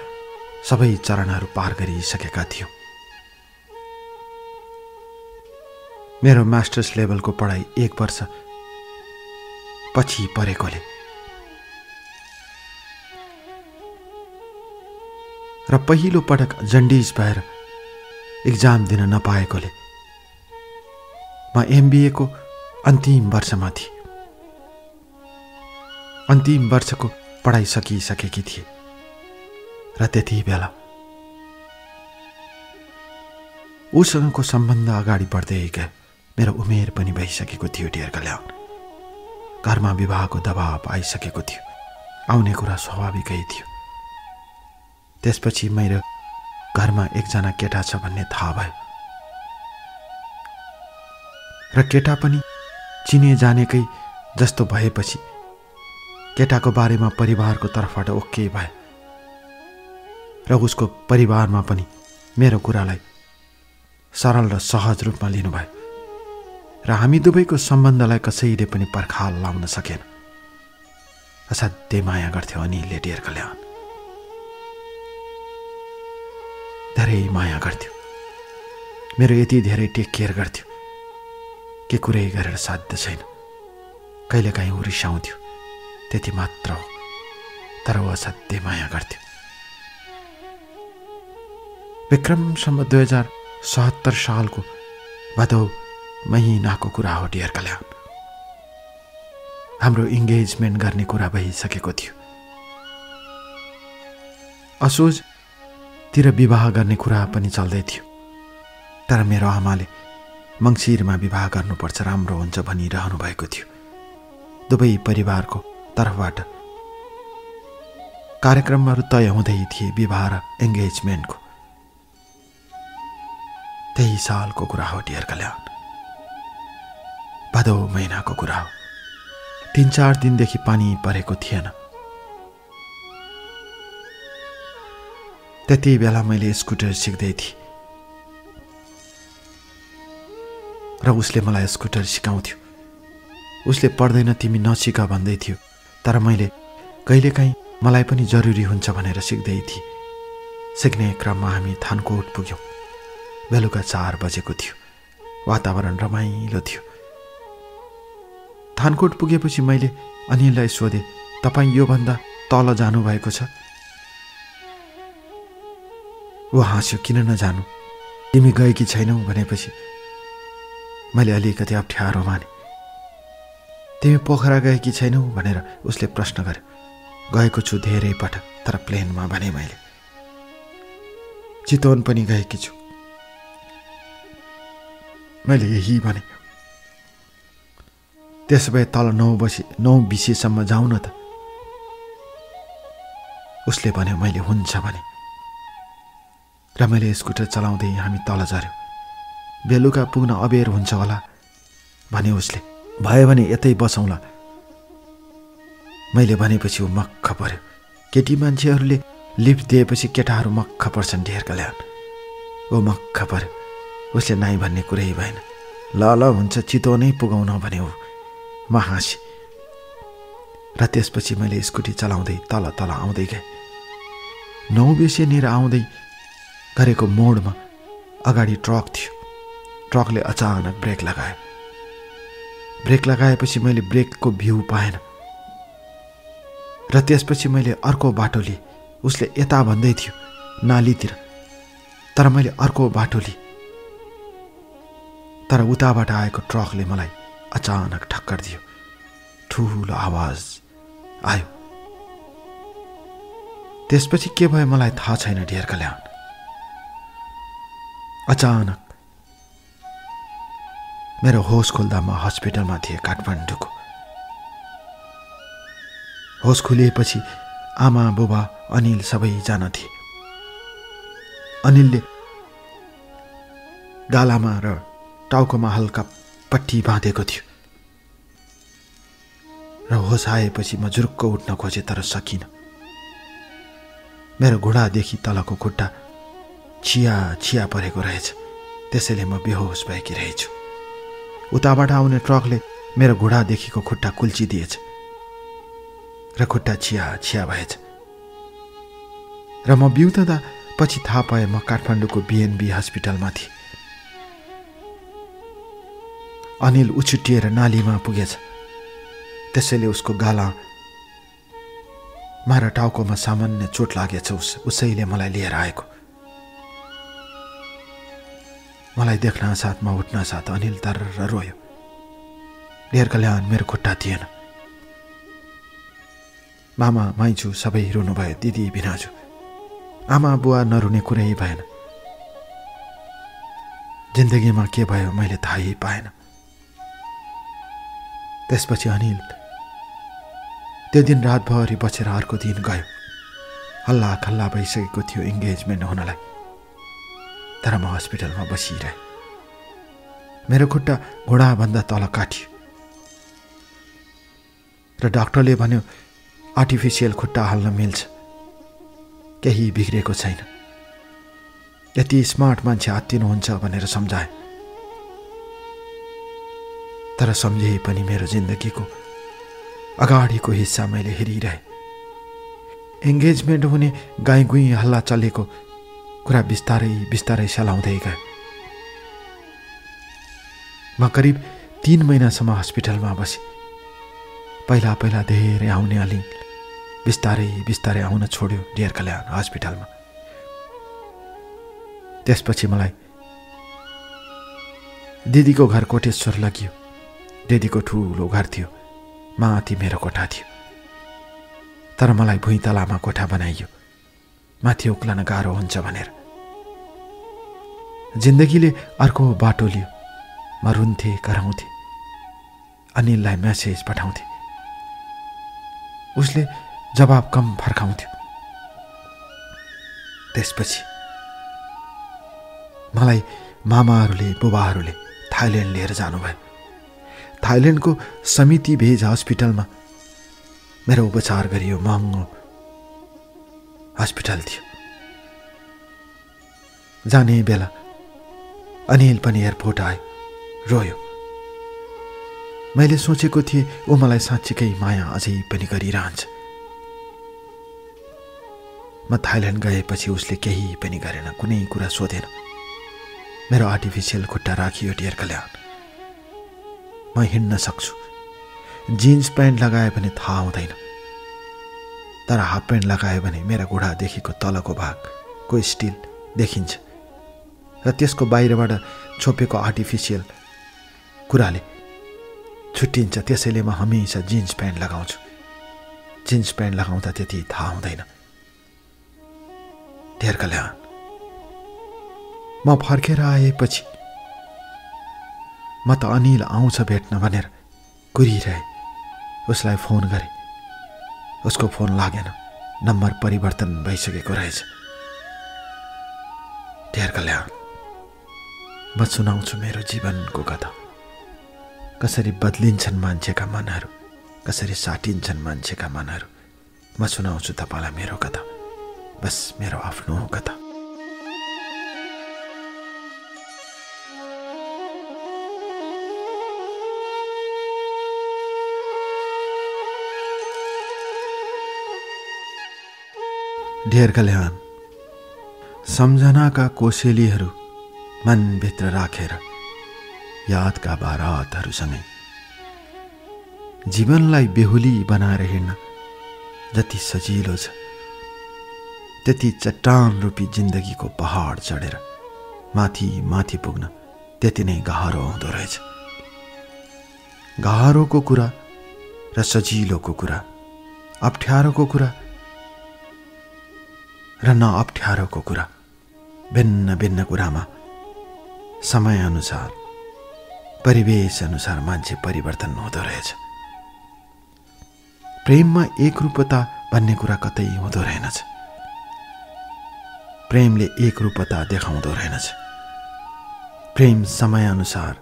S1: सबै चरणहरू पार गरिसकेका थियौँ। मेरो मास्टर्स लेभलको पढाइ 1 वर्ष पछि परेकोले र पहिलो पटक जन्डिस भएर एक्जाम दिन नपाएकोले म MBA को अन्तिम वर्षमा थिएँ। अन्तिम वर्षको पढाइ सकिसकेकी थिए र त्यति बेला उसँगको सम्बन्ध अगाडि बढ्दै गयो। मेरो उमेर पनि भइसकेको थियो डियर कल्याण। घरमा विवाहको दबाब आइसकेको थियो। आउने कुरा स्वाभाविकै थियो। त्यसपछि मेरो घरमा एकजना केटा छ भन्ने थाहा भयो र केटा पनि चिने जानेकै जस्तो भएपछि केटाको बारेमा परिवारको तर्फबाट ओके भयो र उसको परिवारमा पनि मेरो कुरालाई सरल र सहज रूपमा लिनुभयो र हामी दुवैको सम्बन्धलाई कसैले पनि पर्खाल लाउन सकेन। असाध्यै माया गर्थ्यो अनिलले डियर कल्याण, धेरै माया गर्थ्यो। मेरो यति धेरै टेक केयर गर्थ्यो के कुरै गरेर साध्य छैन। कहिलेकाहीँ उ रिसाउँथ्यो, त्यति मात्र हो, तर ऊ असाध्यै माया गर्थ्यो। विक्रमसम्म 2077 सालको भदौ महिनाको कुरा हो डियर कल्याण। हाम्रो इन्गेजमेन्ट गर्ने कुरा भइसकेको थियो। असोजतिर विवाह गर्ने कुरा पनि चल्दै थियो, तर मेरो आमाले मङ्सिरमा विवाह गर्नुपर्छ, राम्रो हुन्छ भनिरहनु भएको थियो। दुवै परिवारको तर्फबाट कार्यक्रमहरू तय हुँदै थिए विवाह र एङ्गेजमेन्टको। त्यही सालको कुरा हो डियर कल्याण, भदौ महिनाको कुरा हो। 3-4 दिनदेखि पानी परेको थिएन। त्यति बेला मैले स्कुटर सिक्दै थिएँ र उसले मलाई स्कुटर सिकाउँथ्यो। उसले पढ्दैन तिमी नसिक भन्दै थियो, तर मैले कहिलेकाहीँ मलाई पनि जरुरी हुन्छ भनेर सिक्दै थिएँ। सिक्ने क्रममा हामी थानकोट पुग्यौँ। बेलुका 4 बजेको थियो। वातावरण रमाइलो थियो। थानकोट पुगेपछि मैले अनिललाई सोधेँ, तपाईँ योभन्दा तल जानुभएको छ? ऊ हाँस्यो, किन नजानु, तिमी गएकी छैनौ भनेपछि मैले अलिकति अप्ठ्यारो माने। तिमी पोखरा गएकी छैनौ भनेर उसले प्रश्न गर्यो। गएको छु धेरै पटक, तर प्लेनमा भने मैले। चितवन पनि गएकी छु, मैले यही भने। त्यसो भए तल 9:20सम्म जाउँ न त, उसले भन्यो। मैले हुन्छ भने र मैले स्कुटर चलाउँदै हामी तल झर्यौँ। बेलुका पुग्न अबेर हुन्छ होला भने उसले। भयो भने यतै बसौँला मैले भनेपछि ऊ मक्ख पर्यो। केटी मान्छेहरूले लिफ्ट दिएपछि केटाहरू मक्ख पर्छन् डियर कल्याण। ऊ मक्ख पर्यो। उसले नाइ भन्ने कुरै भएन। ल ल हुन्छ, चितवनै पुगाउन भने ऊ। म हाँसेँ र त्यसपछि मैले स्कुटी चलाउँदै तल तल आउँदै गएँ। 9:20 आउँदै गरेको मोडमा अगाडि ट्रक थियो। ट्रकले अचानक ब्रेक लगायो। ब्रेक लगाएपछि मैले ब्रेकको भ्यू पाएन र त्यसपछि मैले अर्को बाटो लिएँ। उसले यता भन्दै थियो नालीतिर, तर मैले अर्को बाटो लिएँ। तर उताबाट आएको ट्रकले मलाई अचानक ठक्कर दियो। ठुलो आवाज आयो। त्यसपछि के भयो मलाई थाहा छैन डियर कल्याण। अचानक मेरो होस खुल्दा म हस्पिटलमा थिएँ, काठमाडौँको। होस खुलिएपछि आमा बुबा अनिल सबैजना थिए। अनिलले गालामा र टाउकोमा हल्का पट्टी बाँधेको थियो र होस आएपछि म जुरुक्क उठ्न खोजेँ तर सकिनँ। मेरो घुँडादेखि तलको खुट्टा छिया छिया परेको रहेछ, त्यसैले म बेहोस भएकी रहेछु। उताबाट आउने ट्रकले मेरो घुँडादेखिको खुट्टा कुल्चिदिएछ र खुट्टा छिया छिया भएछ र म बिउतदा पछि थाहा पाएँ म काठमाडौँको बीएनबी हस्पिटलमा थिएँ। अनिल उछुटिएर नालीमा पुगेछ, त्यसैले उसको गालामा र टाउकोमा सामान्य चोट लागेछ। उसैले मलाई लिएर आएको। मलाई देख्न साथ म उठ्न साथ अनिल तरर रोयो। डेर कल्याण मेरो खुट्टा थिएन। मामा माइजू सबै रुनुभयो, दिदी भिनाजु, आमा बुवा नरुने कुरै भएन। जिन्दगीमा के भयो मैले थाहै पाएन। त्यसपछि अनिल त्यो दिन रातभरि बसेर अर्को दिन गयो। हल्ला खल्ला भइसकेको थियो इन्गेजमेन्ट हुनलाई, तर म हस्पिटलमा बसिरहेँ। मेरो खुट्टा घुँडाभन्दा तल काटियो र डाक्टरले भन्यो आर्टिफिसियल खुट्टा हाल्न मिल्छ, केही बिग्रेको छैन। यति स्मार्ट मान्छे आत्तिनुहुन्छ भनेर सम्झाए। तर सम्झे पनि मेरो जिन्दगीको अगाडिको हिस्सा मैले हेरिरहेँ। एङ्गेजमेन्ट हुने गाई गुई हल्ला चलेको कुरा बिस्तारै बिस्तारै सेलाउँदै गयो। म करिब 3 महिनासम्म हस्पिटलमा बसेँ। पहिला पहिला धेरै आउने अलिङ बिस्तारै बिस्तारै आउन छोड्यो डेर कल्याण हस्पिटलमा। त्यसपछि मलाई दिदीको घर कोटेश्वर लगियो। दिदीको ठुलो घर थियो, माथि मेरो कोठा थियो। तर मलाई भुइँतलामा कोठा बनाइयो, माथि उक्लन गाह्रो हुन्छ भनेर। जिन्दगीले अर्को बाटो लियो। म रुन्थेँ, कराउँथेँ, अनिललाई मेसेज पठाउँथेँ, उसले जवाब कम फर्काउँथ्यो। त्यसपछि मलाई मामाहरूले बुबाहरूले थाइल्यान्ड लिएर जानुभयो। थाइल्यान्डको समिति भेज हस्पिटलमा मेरो उपचार गरियो। महँगो हस्पिटल थियो। जाने बेला अनिल पनि एयरपोर्ट आयो, रोयो। मैले सोचेको थिएँ ऊ मलाई साँच्चीकै माया अझै पनि गरिरहन्छ। म थाइल्यान्ड गएपछि उसले केही पनि गरेन, कुनै कुरा सोधेन। मेरो आर्टिफिसियल खुट्टा राखियो डेर कल्याण। म हिँड्न सक्छु। जिन्स प्यान्ट लगायो भने थाहा हुँदैन, तर हाफ प्यान्ट लगायो भने मेरा घुँडादेखिको तलको भागको स्टिल देखिन्छ र त्यसको बाहिरबाट छोपेको आर्टिफिसियल कुराले छुट्टिन्छ। त्यसैले म हमेसा जिन्स प्यान्ट लगाउँछु। जिन्स प्यान्ट लगाउँदा त्यति थाहा हुँदैन। डेर कल्याण म फर्केर आएपछि म त अनिल आउँछ भेट्न भनेर कुरिरहेँ। उसलाई फोन गरेँ, उसको फोन लागेन, नम्बर परिवर्तन भइसकेको रहेछ। डेर कल्याण म सुनाउँछु मेरो जीवनको कथा। कसरी बदलिन्छन् मान्छेका मनहरू, कसरी साटिन्छन् मान्छेका मनहरू। म सुनाउँछु तपाईँलाई मेरो कथा, बस मेरो आफ्नो कथा। डेर कल्याण सम्झनाका कोसेलीहरू मनभित्र राखेर यादका बारातहरूसँगै जीवनलाई बेहुली बनाएर हिँड्न जति सजिलो छ, त्यति चट्टान रूपी जिन्दगीको पहाड चढेर माथि माथि पुग्न त्यति नै गाह्रो हुँदो रहेछ। गाह्रोको कुरा र सजिलोको कुरा, अप्ठ्यारोको कुरा र नअप्ठ्यारोको कुरा, भिन्न भिन्न कुरामा समयअनुसार परिवेश अनुसार मान्छे परिवर्तन हुँदो रहेछ। प्रेममा एकरूपता भन्ने कुरा कतै हुँदो रहेनछ। प्रेमले एकरूपता देखाउँदो रहेनछ। प्रेम समयअनुसार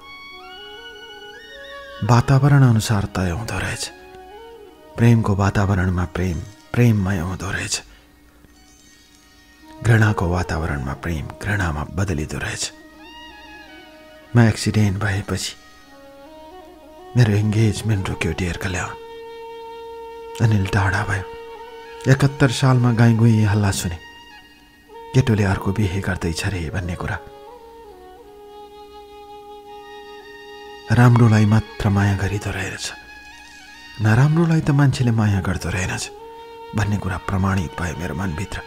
S1: वातावरण अनुसार तय हुँदो रहेछ। प्रेमको वातावरणमा प्रेम प्रेममय हुँदो रहेछ। घृणाको वातावरणमा प्रेम घृणामा बदलिँदो रहेछ। म एक्सिडेन्ट भएपछि मेरो इन्गेजमेन्ट रोक्यो डियर कल्याण। अनिल टाढा भयो। 71 सालमा गाईगुई हल्ला सुने, केटोले अर्को बिहे गर्दैछ रे भन्ने कुरा। राम्रोलाई मात्र माया गरिदो रहेछ, नराम्रोलाई त मान्छेले माया गर्दो रहेनछ भन्ने कुरा प्रमाणित भयो मेरो मनभित्र।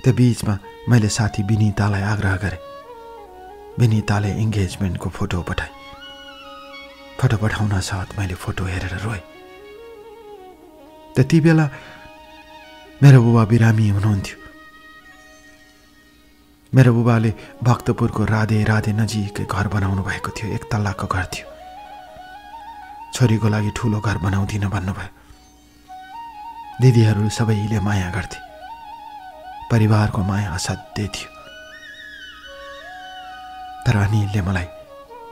S1: त्यो बीचमा मैले साथी विनितालाई आग्रह गरेँ। विनिताले इन्गेजमेन्टको फोटो पठाए। फोटो पठाउन साथ मैले फोटो हेरेर रोएँ। त्यति बेला मेरो बुबा बिरामी हुनुहुन्थ्यो। मेरो बुबाले भक्तपुरको राधे राधे नजिकै घर बनाउनु भएको थियो। 1 तल्लाको घर थियो। छोरीको लागि ठुलो घर बनाउँदिन भन्नुभयो। दिदीहरू सबैले माया गर्थे। परिवारको माया असाध्यै थियो। तर अनिलले मलाई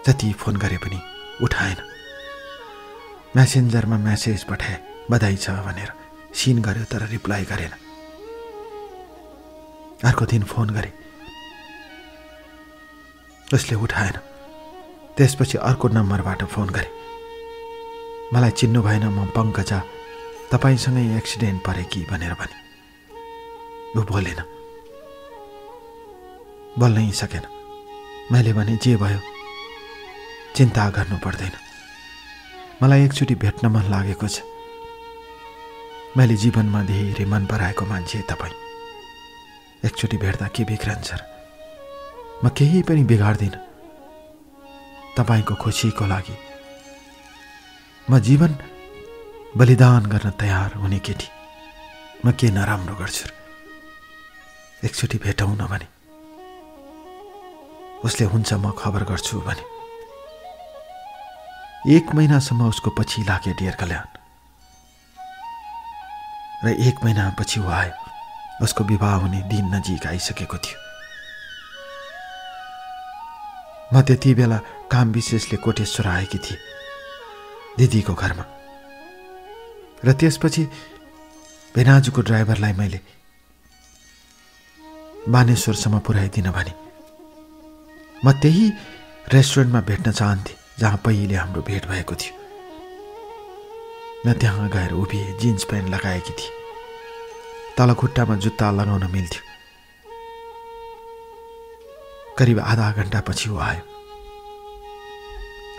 S1: जति फोन गरे पनि उठाएन। मेसेन्जरमा मेसेज पठाए, बधाई छ भनेर। सिन गर्यो तर रिप्लाई गरेन। अर्को दिन फोन गरे, उसले उठाएन। त्यसपछि अर्को नम्बरबाट फोन गरे। मलाई चिन्नु भएन, म पङ्कजा, तपाईँसँगै एक्सिडेन्ट परे कि भनेर भने। ऊ बोलेन, बोल्नै सकेन। मैले भने जे भयो चिन्ता गर्नु पर्दैन, मलाई एकचोटि भेट्न मन लागेको छ। मैले जीवनमा धेरै मन पराएको मान्छे तपाईँ। एकचोटि भेट्दा के बिग्रन्छ र? म केही पनि बिगार्दिनँ। तपाईँको खुसीको लागि म जीवन बलिदान गर्न तयार हुने केटी। म के नराम्रो गर्छु र? एकचोटि भेटौँ न भने। उसले हुन्छ, म खबर गर्छु भने। 1 महिनासम्म उसको पछि लागे डियर कल्याण। र 1 महिनापछि ऊ आयो। उसको विवाह हुने दिन नजिक आइसकेको थियो। म त्यति बेला काम विशेषले कोटेश्वर आएकी थिएँ दिदीको घरमा। र त्यसपछि भेनाजुको ड्राइभरलाई मैले बानेश्वरसम्म पुर्याइदिन भने। म त्यही रेस्टुरेन्टमा भेट्न चाहन्थेँ जहाँ पहिले हाम्रो भेट भएको थियो। म त्यहाँ गएर उभिएँ। जिन्स प्यान्ट लगाएकी थिएँ। तल खुट्टामा जुत्ता लगाउन मिल्थ्यो। करिब आधा घन्टापछि ऊ आयो।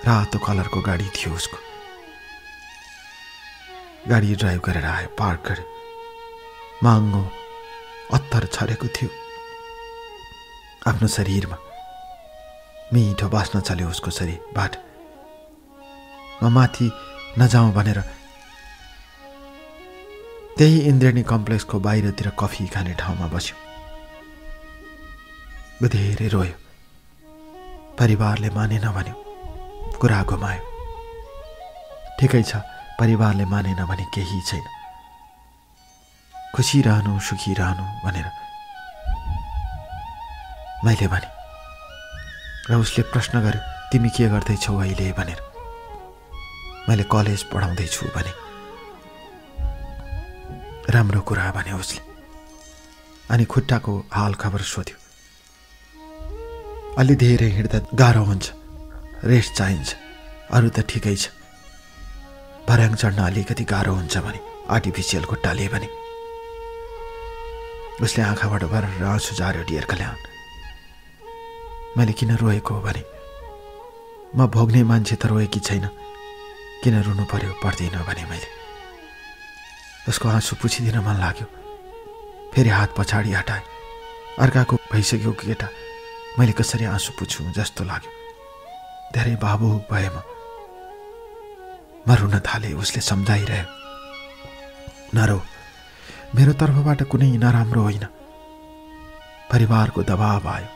S1: रातो कलरको गाडी थियो उसको। गाडी ड्राइभ गरेर आयो, पार्क गर्यो। महँगो अत्तर छरेको थियो आफ्नो शरीरमा। मिठो बास्न चल्यो उसको शरीरबाट। म माथि नजाउँ भनेर त्यही इन्द्रेणी कम्प्लेक्सको बाहिरतिर कफी खाने ठाउँमा बस्यो। ऊ धेरै रोयो। परिवारले मानेन भन्यो, कुरा घुमायो। ठिकै छ, परिवारले मानेन भने केही छैन, खुसी रहनु सुखी रहनु भनेर मैले भने। र उसले प्रश्न गर्यो, तिमी के गर्दैछौ अहिले भनेर। मैले कलेज पढाउँदैछु भने। राम्रो कुरा भने उसले। अनि खुट्टाको हाल खबर सोध्यो। अलि धेरै हिँड्दा गाह्रो हुन्छ, रेस्ट चाहिन्छ, अरू त ठिकै छ। भर्याङ चढ्न अलिकति गाह्रो हुन्छ भने आर्टिफिसियल खुट्टा लिए भने। उसले आँखाबाट भरेर आँसु झार्यो डियर कल्याण। मैले किन रोएको भने, म भोग्ने मान्छे त रोएकी छैन, किन रुनु पर्यो पर्दैन भने मैले। उसको आँसु पुछिदिन मन लाग्यो। फेरि हात पछाडि हटाए। अर्काको भइसक्यो केटा, मैले कसरी आँसु पुछौँ जस्तो लाग्यो। धेरै भावुक भए म रुन थालेँ। उसले सम्झाइरह्यो, नरो, मेरो तर्फबाट कुनै नराम्रो होइन, परिवारको दबाब आयो।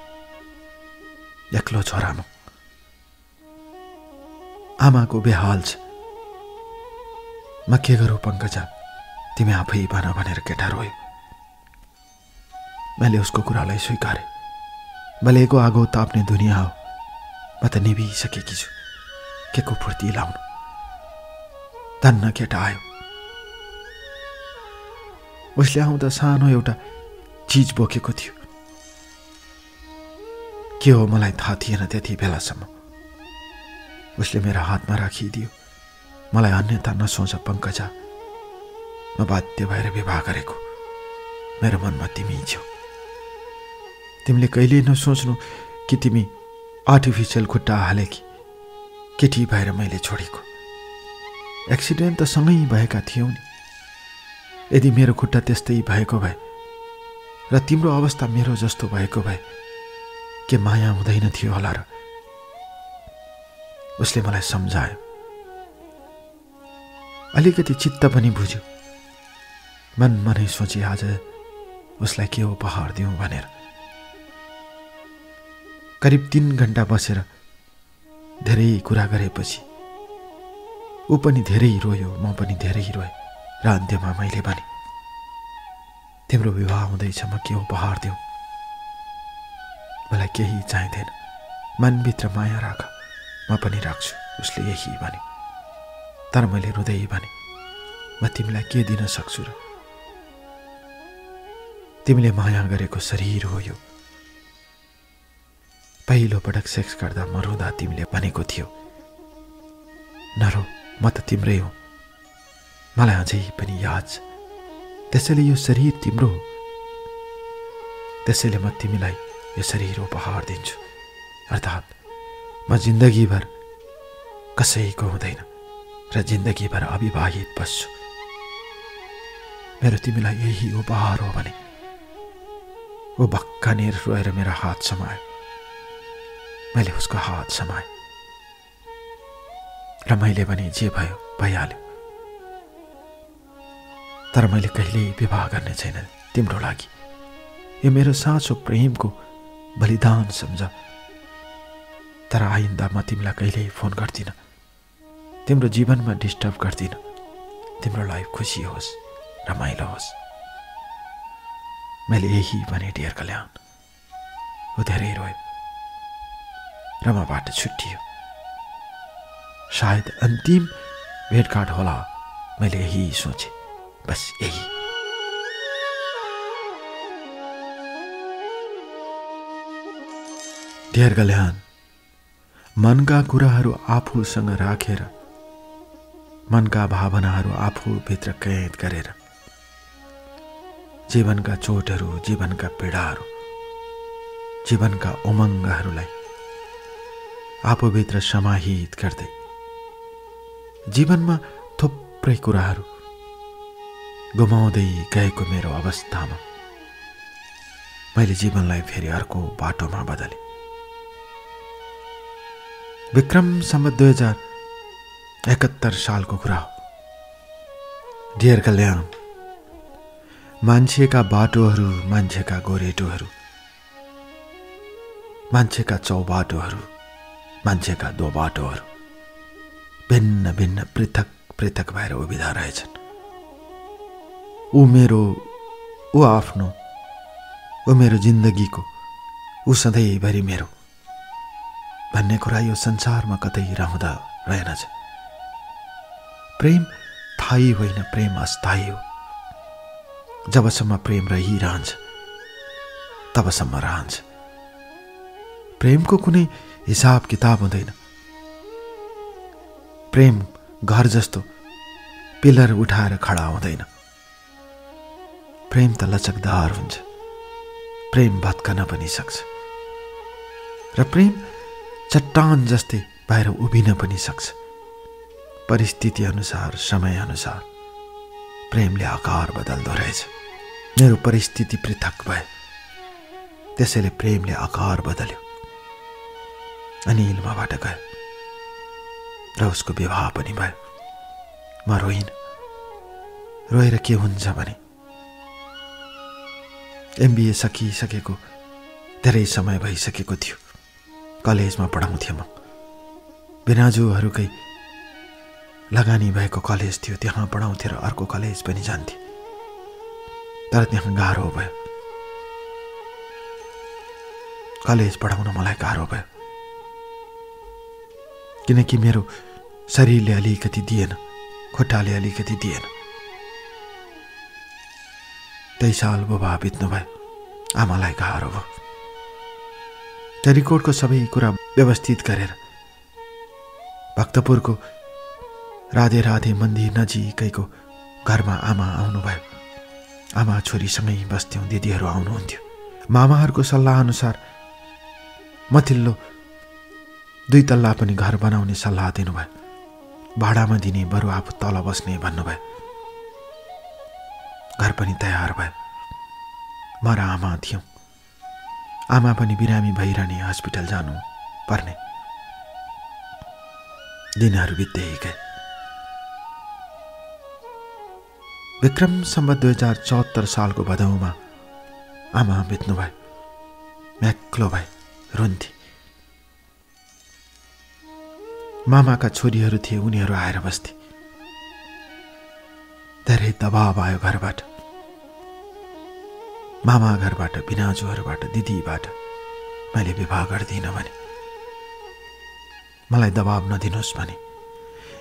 S1: एक्लो छोरा म, आमाको बेहाल छ, म के गरौँ पङ्कजा, तिमी आफै भन भनेर केटा रोयो। मैले उसको कुरालाई स्वीकारेँ। बलेको आगो ताप्ने दुनियाँ हो, म त निभिसकेकी छु। के को फुर्ती लाउनु। धन्न केटा आयो। उसले आउँदा सानो एउटा चिज बोकेको थियो। के हो मलाई थाहा थिएन त्यति बेलासम्म। उसले मेरो हातमा राखिदियो। मलाई अन्यथा नसोच पङ्कजा, म बाध्य भएर विवाह गरेको। मेरो मनमा तिमी छौ। तिमीले कहिल्यै नसोच्नु कि तिमी आर्टिफिसियल खुट्टा हालेकी केटी भएर मैले छोडेको। एक्सिडेन्ट त सँगै भएका थियौ नि। यदि मेरो खुट्टा त्यस्तै भएको भए र तिम्रो अवस्था मेरो जस्तो भएको भए के माया हुँदैन थियो होला र? उसले मलाई सम्झायो। अलिकति चित्त पनि बुझ्यो। मनमा नै सोचे आज उसलाई के उपहार दिउँ भनेर। करिब 3 घण्टा बसेर धेरै कुरा गरेपछि ऊ पनि धेरै रोयो, म पनि धेरै रोएँ र अन्त्यमा मैले भने, तिम्रो विवाह हुँदैछ, म के उपहार दिउँ? मलाई केही चाहिँदैन, मनभित्र माया राख, म पनि राख्छु। उसले यही भने। तर मैले रुँदै भने, म तिमीलाई के दिन सक्छु र? तिमीले माया गरेको शरीर हो यो। पहिलो पटक सेक्स गर्दा म रुँदा तिमीले भनेको थियो, नरो, म त तिम्रै हो। मलाई अझै पनि याद छ। त्यसैले यो शरीर तिम्रो हो। त्यसैले म तिमीलाई यो शरीर उपहार दिन्छु। अर्थात् म जिन्दगीभर कसैको हुँदैन र जिन्दगीभर अविवाहित बस्छु। मेरो तिमीलाई यही उपहार हो भने ऊ भक्कानेर रोएर मेरो हात समायो। मैले उसको हात समाएँ र मैले भने जे भयो भइहाल्यो। तर मैले कहिल्यै विवाह गर्ने छैन तिम्रो लागि। यो मेरो साँचो प्रेमको बलिदान सम्झ। तर आइन्दा म तिमीलाई कहिल्यै फोन गर्दिनँ, तिम्रो जीवनमा डिस्टर्ब गर्दिनँ। तिम्रो लाइफ खुसी होस्, रमाइलो होस्। मैले यही भने डियर कल्याण। ऊ धेरै रोयो र मबाट छुट्टियो। सायद अन्तिम भेटघाट होला, मैले यही सोचे। बस यही। डियर कल्याण, मनका कुराहरू आफूसँग राखेर, मनका भावनाहरू आफूभित्र कैद गरेर, जीवनका चोटहरू, जीवनका पीडाहरू, जीवनका उमङ्गहरूलाई आफूभित्र समाहित गर्दै जीवनमा थुप्रै कुराहरू गुमाउँदै गएको मेरो अवस्थामा मैले जीवनलाई फेरि अर्को बाटोमा बदले। विक्रम सम्वत 2071 सालको कुरा हो। डियर कल्याण, मान्छेका बाटोहरू, मान्छेका गोरेटोहरू, मान्छेका चौबाटोहरू, मान्छेका दो बाटोहरू भिन्न भिन्न पृथक पृथक भएर उभिँदा रहेछन्। ऊ मेरो, ऊ आफ्नो, ऊ मेरो जिन्दगीको, ऊ सधैँभरि मेरो भन्ने कुरा यो संसारमा कतै रहँदा रहेनछ। प्रेम स्थायी होइन, प्रेम अस्थायी हो। जबसम्म प्रेम रहिरहन्छ तबसम्म रहन्छ। प्रेमको कुनै हिसाब किताब हुँदैन। प्रेम घर जस्तो पिलर उठाएर खडा हुँदैन। प्रेम त लचकदार हुन्छ। प्रेम भत्कन पनि सक्छ र प्रेम चट्टान जस्तै बाहिर उभिन पनि सक्छ। परिस्थिति अनुसार, समय अनुसार प्रेमले आकार बदल्दो रहेछ। मेरो परिस्थिति पृथक भयो, त्यसैले प्रेमले आकार बदल्यो। अनिल मबाट गयो र उसको विवाह पनि भयो। म रोइन। रोएर के हुन्छ भने MBA सकिसकेको धेरै समय भइसकेको थियो। कलेजमा पढाउँथेँ म। बिराजुहरूकै लगानी भएको कलेज थियो, त्यहाँ पढाउँथे र अर्को कलेज पनि जान्थे। तर त्यहाँ गाह्रो भयो। कलेज पढाउन मलाई गाह्रो भयो किनकि मेरो शरीरले अलिकति दिएन, खुट्टाले अलिकति दिएन। 23 साल बुबा बित्नुभयो। आमालाई गाह्रो भयो। चरीकोटको सबै कुरा व्यवस्थित गरेर भक्तपुरको राधे राधे मन्दिर नजिकैको घरमा आमा आउनुभयो। आमा छोरीसँगै बस्थ्यौँ। दिदीहरू आउनुहुन्थ्यो। मामाहरूको सल्लाह अनुसार मथिल्लो 2 तल्ला पनि घर बनाउने सल्लाह दिनुभयो। भाडामा दिने, बरु आफू तल बस्ने भन्नुभयो। घर पनि तयार भयो। म र आमा थियौँ। आमा पनि बिरामी भइरहने, हस्पिटल जानु पर्ने। दिनहरू बित्दै गए। विक्रम सम्वत 2074 सालको भदौमा आमा बित्नुभयो। म एक्लो भए, रुन्थे। मामाका छोरीहरू थिए, उनीहरू आएर बस्थे। धेरै दबाब आयो घरबाट, मामा घरबाट, बिनाजुहरूबाट, दिदीबाट। मैले विवाह गर्दिनँ भने, मलाई दबाब नदिनुहोस् भने,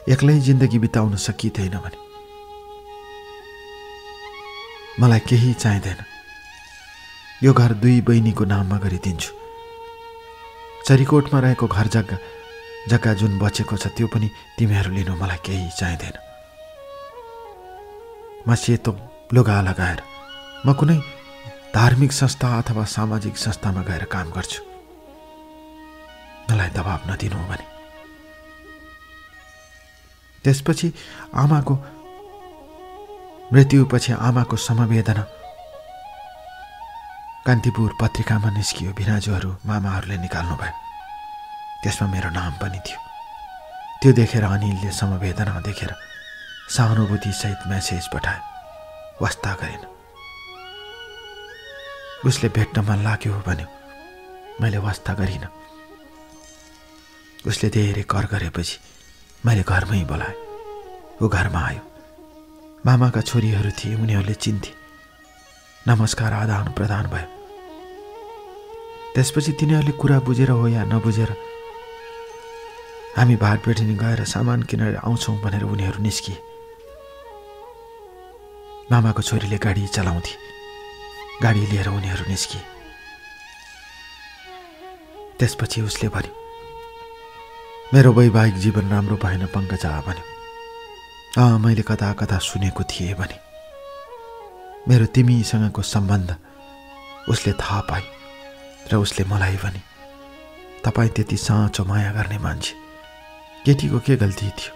S1: एक्लै जिन्दगी बिताउन सकिँदैन भने, मलाई केही चाहिँदैन। यो घर 2 बहिनीको नाममा गरिदिन्छु। चरीकोटमा रहेको घर जग्गा जुन बचेको छ त्यो पनि तिमीहरू लिनु, मलाई केही चाहिँदैन। म सेतो लुगा लगाएर म कुनै धार्मिक संस्था अथवा सामाजिक संस्थामा गएर काम गर्छु। मलाई दबाब नदिनु भने। त्यसपछि आमाको मृत्युपछि आमाको समवेदना कान्तिपुर पत्रिकामा निस्कियो। भिनाजुहरू, मामाहरूले निकाल्नु भयो। त्यसमा मेरो नाम पनि थियो। त्यो देखेर अनिलले समवेदना देखेर सहानुभूति सहित मेसेज पठायो। वास्ता गरेन। उसले भेट्न मन लाग्यो भन्यो। मैले वास्ता गरिनँ। उसले धेरै कर गरेपछि मैले घरमै बोलाएँ। ऊ घरमा आयो। मामाका छोरीहरू थिए, उनीहरूले चिन्थे। नमस्कार आदान प्रदान भयो। त्यसपछि तिनीहरूले कुरा बुझेर हो या नबुझेर हामी भाटबेटिनी गएर सामान किनेर आउँछौँ भनेर उनीहरू निस्किए। मामाको छोरीले गाडी चलाउँथे। गाडी लिएर उनीहरू निस्किए। त्यसपछि उसले भन्यो, मेरो वैवाहिक जीवन राम्रो भएन पङ्कजा भन्यो। मैले कता कता सुनेको थिएँ भने। मेरो तिमीसँगको सम्बन्ध उसले थाहा पाए र उसले मलाई भने, तपाईँ त्यति साँचो माया गर्ने मान्छे, केटीको के गल्ती थियो,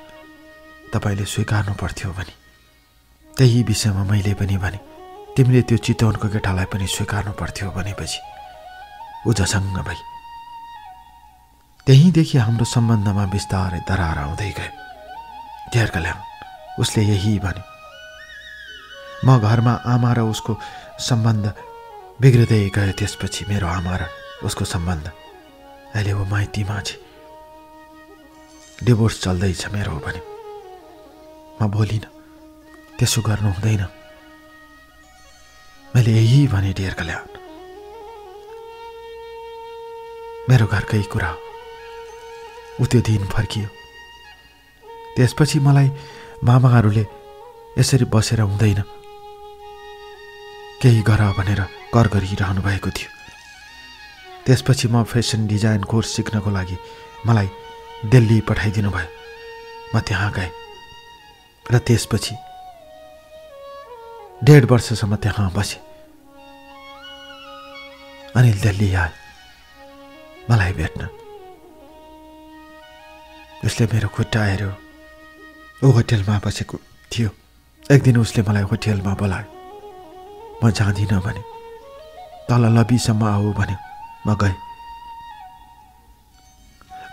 S1: तपाईँले स्वीकार्नु पर्थ्यो भने। त्यही विषयमा मैले पनि भने, तिमीले त्यो चितवनको केटालाई पनि स्वीकार्नु पर्थ्यो भनेपछि ऊ झसङ्ग भई। त्यहीँदेखि हाम्रो सम्बन्धमा बिस्तारै दरार आउँदै गयो। ढेर कल्याण उसले यही भन्यो। म घरमा आमा र उसको सम्बन्ध बिग्रिँदै गयो। त्यसपछि मेरो आमा र उसको सम्बन्ध अहिले ऊ माइतीमा छ। डिभोर्स चल्दैछ मेरो भन्यो। म बोलिनँ, त्यसो गर्नु हुँदैन। मैले यही भने ढेर कल्याण। मेरो घरकै कुरा हो। ऊ त्यो दिन फर्कियो। त्यसपछि मलाई मामाहरूले यसरी बसेर हुँदैन, केही गर भनेर कर गरिरहनु भएको थियो। त्यसपछि म फेसन डिजाइन कोर्स सिक्नको लागि मलाई दिल्ली पठाइदिनु भयो। म त्यहाँ गएँ र त्यसपछि 1.5 वर्षसम्म त्यहाँ बसेँ। अनिल दिल्ली आयो मलाई भेट्न। उसले मेरो खुट्टा हेऱ्यो। ऊ होटेलमा बसेको थियो। एक दिन उसले मलाई होटेलमा बोलायो। म जाँदिनँ भने, तल लबीसम्म आऊ भन्यो। म गएँ।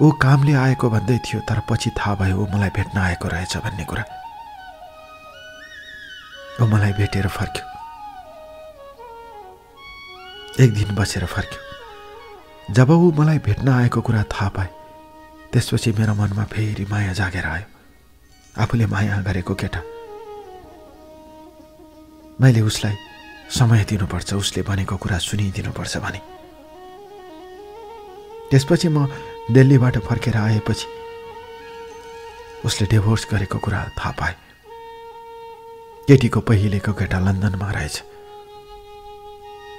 S1: ऊ कामले आएको भन्दै थियो, तर पछि थाहा भयो ऊ मलाई भेट्न आएको रहेछ भन्ने कुरा। ऊ मलाई भेटेर फर्क्यो। एक दिन बसेर फर्क्यो। जब ऊ मलाई भेट्न आएको कुरा थाहा पाए, त्यसपछि मेरो मनमा फेरि माया जागेर आयो। आफूले माया गरेको केटा। मैले उसलाई समय दिनुपर्छ, उसले भनेको कुरा सुनिदिनुपर्छ भने। त्यसपछि म दिल्लीबाट फर्केर आएपछि उसले डिभोर्स गरेको कुरा थाहा पाए। केटीको पहिलेको केटा लन्डनमा रहेछ।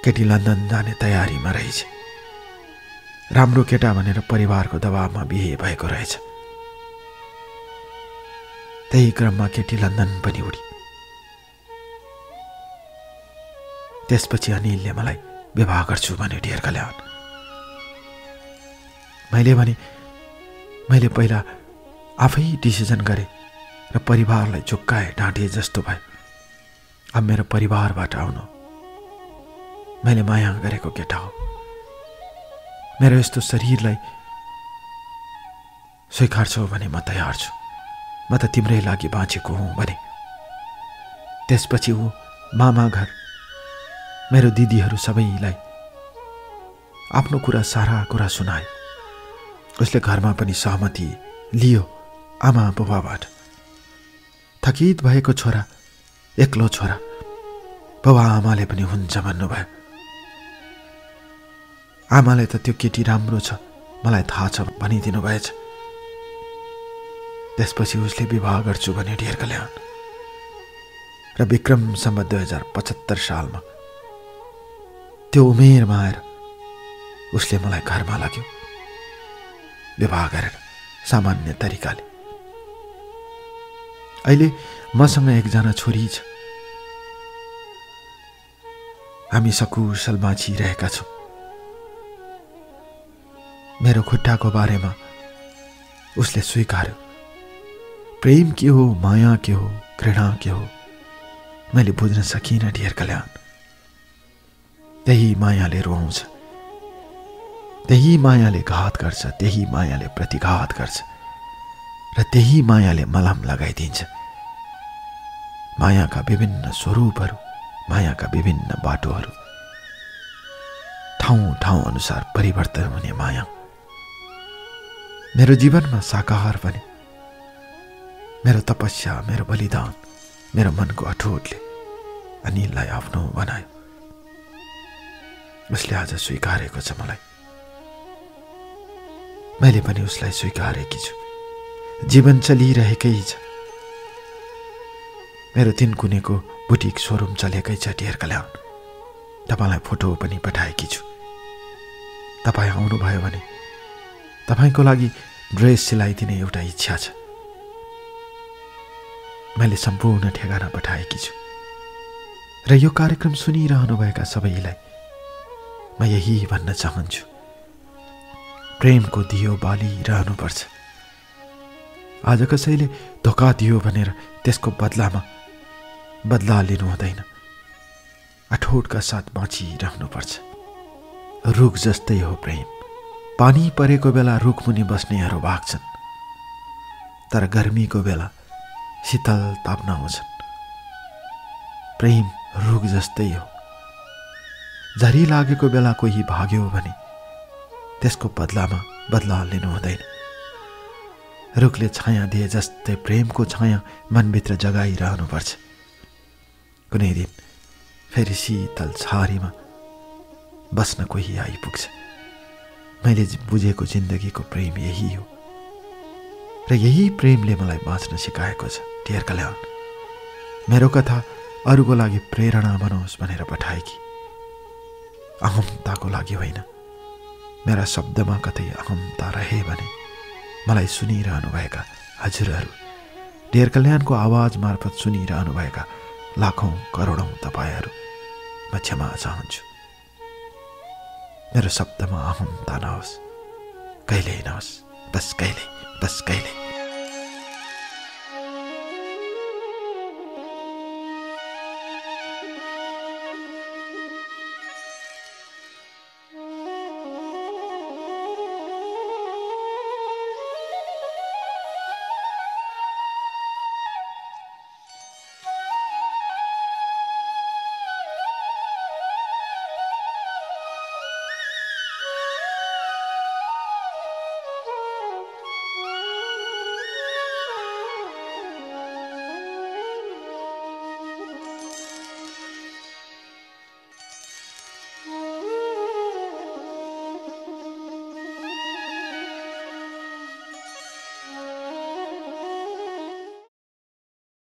S1: केटी लन्डन जाने तयारीमा रहेछ। राम्रो केटा भनेर परिवारको दबावमा बिहे भएको रहेछ। त्यही क्रममा केटी लन्डन पनि उडी। त्यसपछि अनिलले मलाई विवाह गर्छु भन्यो डियर कल्याण। मैले भने मैले पहिला आफै डिसिजन गरेँ र परिवारलाई चुक्काए ढाँटे जस्तो भयो। अब मेरो परिवारबाट आउनु मैले माया गरेको केटा हो। मेरो यस्तो शरीरलाई स्वीकार्छौ भने म तयार छु। म त तिम्रै लागि बाँचेको हुँ भने। त्यसपछि ऊ मामा घर मेरो दिदीहरू सबैलाई आफ्नो कुरा सारा कुरा सुनाए। उसले घरमा पनि सहमति लियो आमा बुबाबाट। थकित भएको छोरा, एक्लो छोरा, बुबा आमाले पनि हुन्छ भन्नुभयो। आमाले त त्यो केटी राम्रो छ मलाई थाहा छ भनिदिनु भएछ। त्यसपछि उसले विवाह गर्छु भने डियर कल्याण। र विक्रम सम्बत 2075 सालमा त्यो उमेरमा आएर उसले मलाई घरमा लाग्यो विवाह गरेर सामान्य तरिकाले। अहिले मसँग एकजना छोरी छ। हामी सकुशल बाँचिरहेका छौँ। मेरो खुट्टाको बारेमा उसले स्वीकार्यो। प्रेम के हो, माया के हो, घृणा के हो मैले बुझ्न सकिनँ डियर कल्याण। त्यही मायाले रुवाउँछ, त्यही मायाले घात गर्छ, त्यही मायाले प्रतिघात गर्छ र त्यही मायाले मलम लगाइदिन्छ। मायाका विभिन्न स्वरूपहरू, मायाका विभिन्न बाटोहरू, ठाउँ ठाउँ अनुसार परिवर्तन हुने माया मेरो जीवनमा साकार बने। मेरो तपस्या, मेरो बलिदान, मेरो मनको अठोटले अनिललाई आफ्नो बनायो। उसले आज स्वीकारेको छ मलाई। मैले पनि उसलाई स्वीकारेकी छु। जीवन चलिरहेकै छ। मेरो 3 कुनेको बुटिक सोरुम चलेकै छ डियर कल्याण। तपाईलाई फोटो पनि पठाएकी छु। तपाईँ आउनुभयो भने तपाईको लागि ड्रेस सिलाइदिने एउटा इच्छा छ। मैले सम्पूर्ण ठेगाना पठाएकी छु र यो कार्यक्रम सुनिरहनुभएका सबैलाई म यही भन्न चाहन्छु, प्रेमको दियो बालिरहनुपर्छ। आज कसैले धोका दियो भनेर त्यसको बदला लिनु हुँदैन। अठोटका साथ बाँचिरहनुपर्छ। रुख जस्तै हो प्रेम। पानी परेको बेला रुखमुनि बस्नेहरू भाग्छन्, तर गर्मीको बेला शीतल ताप्न आउँछन्। प्रेम रुख जस्तै हो। झरी लागेको बेला कोही भाग्यो भने त्यसको बदला लिनु हुँदैन। रुखले छाया दिए जस्तै प्रेमको छाया मनभित्र जगाइरहनुपर्छ। कुनै दिन फेरि शीतल छारीमा बस्न कोही आइपुग्छ। मैले बुझेको जिन्दगीको प्रेम यही हो र यही प्रेमले मलाई बाँच्न सिकाएको छ डियर कल्याण। मेरो कथा अरूको लागि प्रेरणा बनोस् भनेर पठाएकी, अहमताको लागि होइन। मेरा शब्दमा कतै अहमता रहे भने मलाई सुनिरहनुभएका हजुरहरू, डियर कल्याणको आवाज मार्फत सुनिरहनुभएका लाखौं करोडौं तपाईहरू, म क्षमा चाहन्छु। मेरो शब्दमा अहमता नहोस्, कहिल्यै नहोस्, बस कहिल्यै।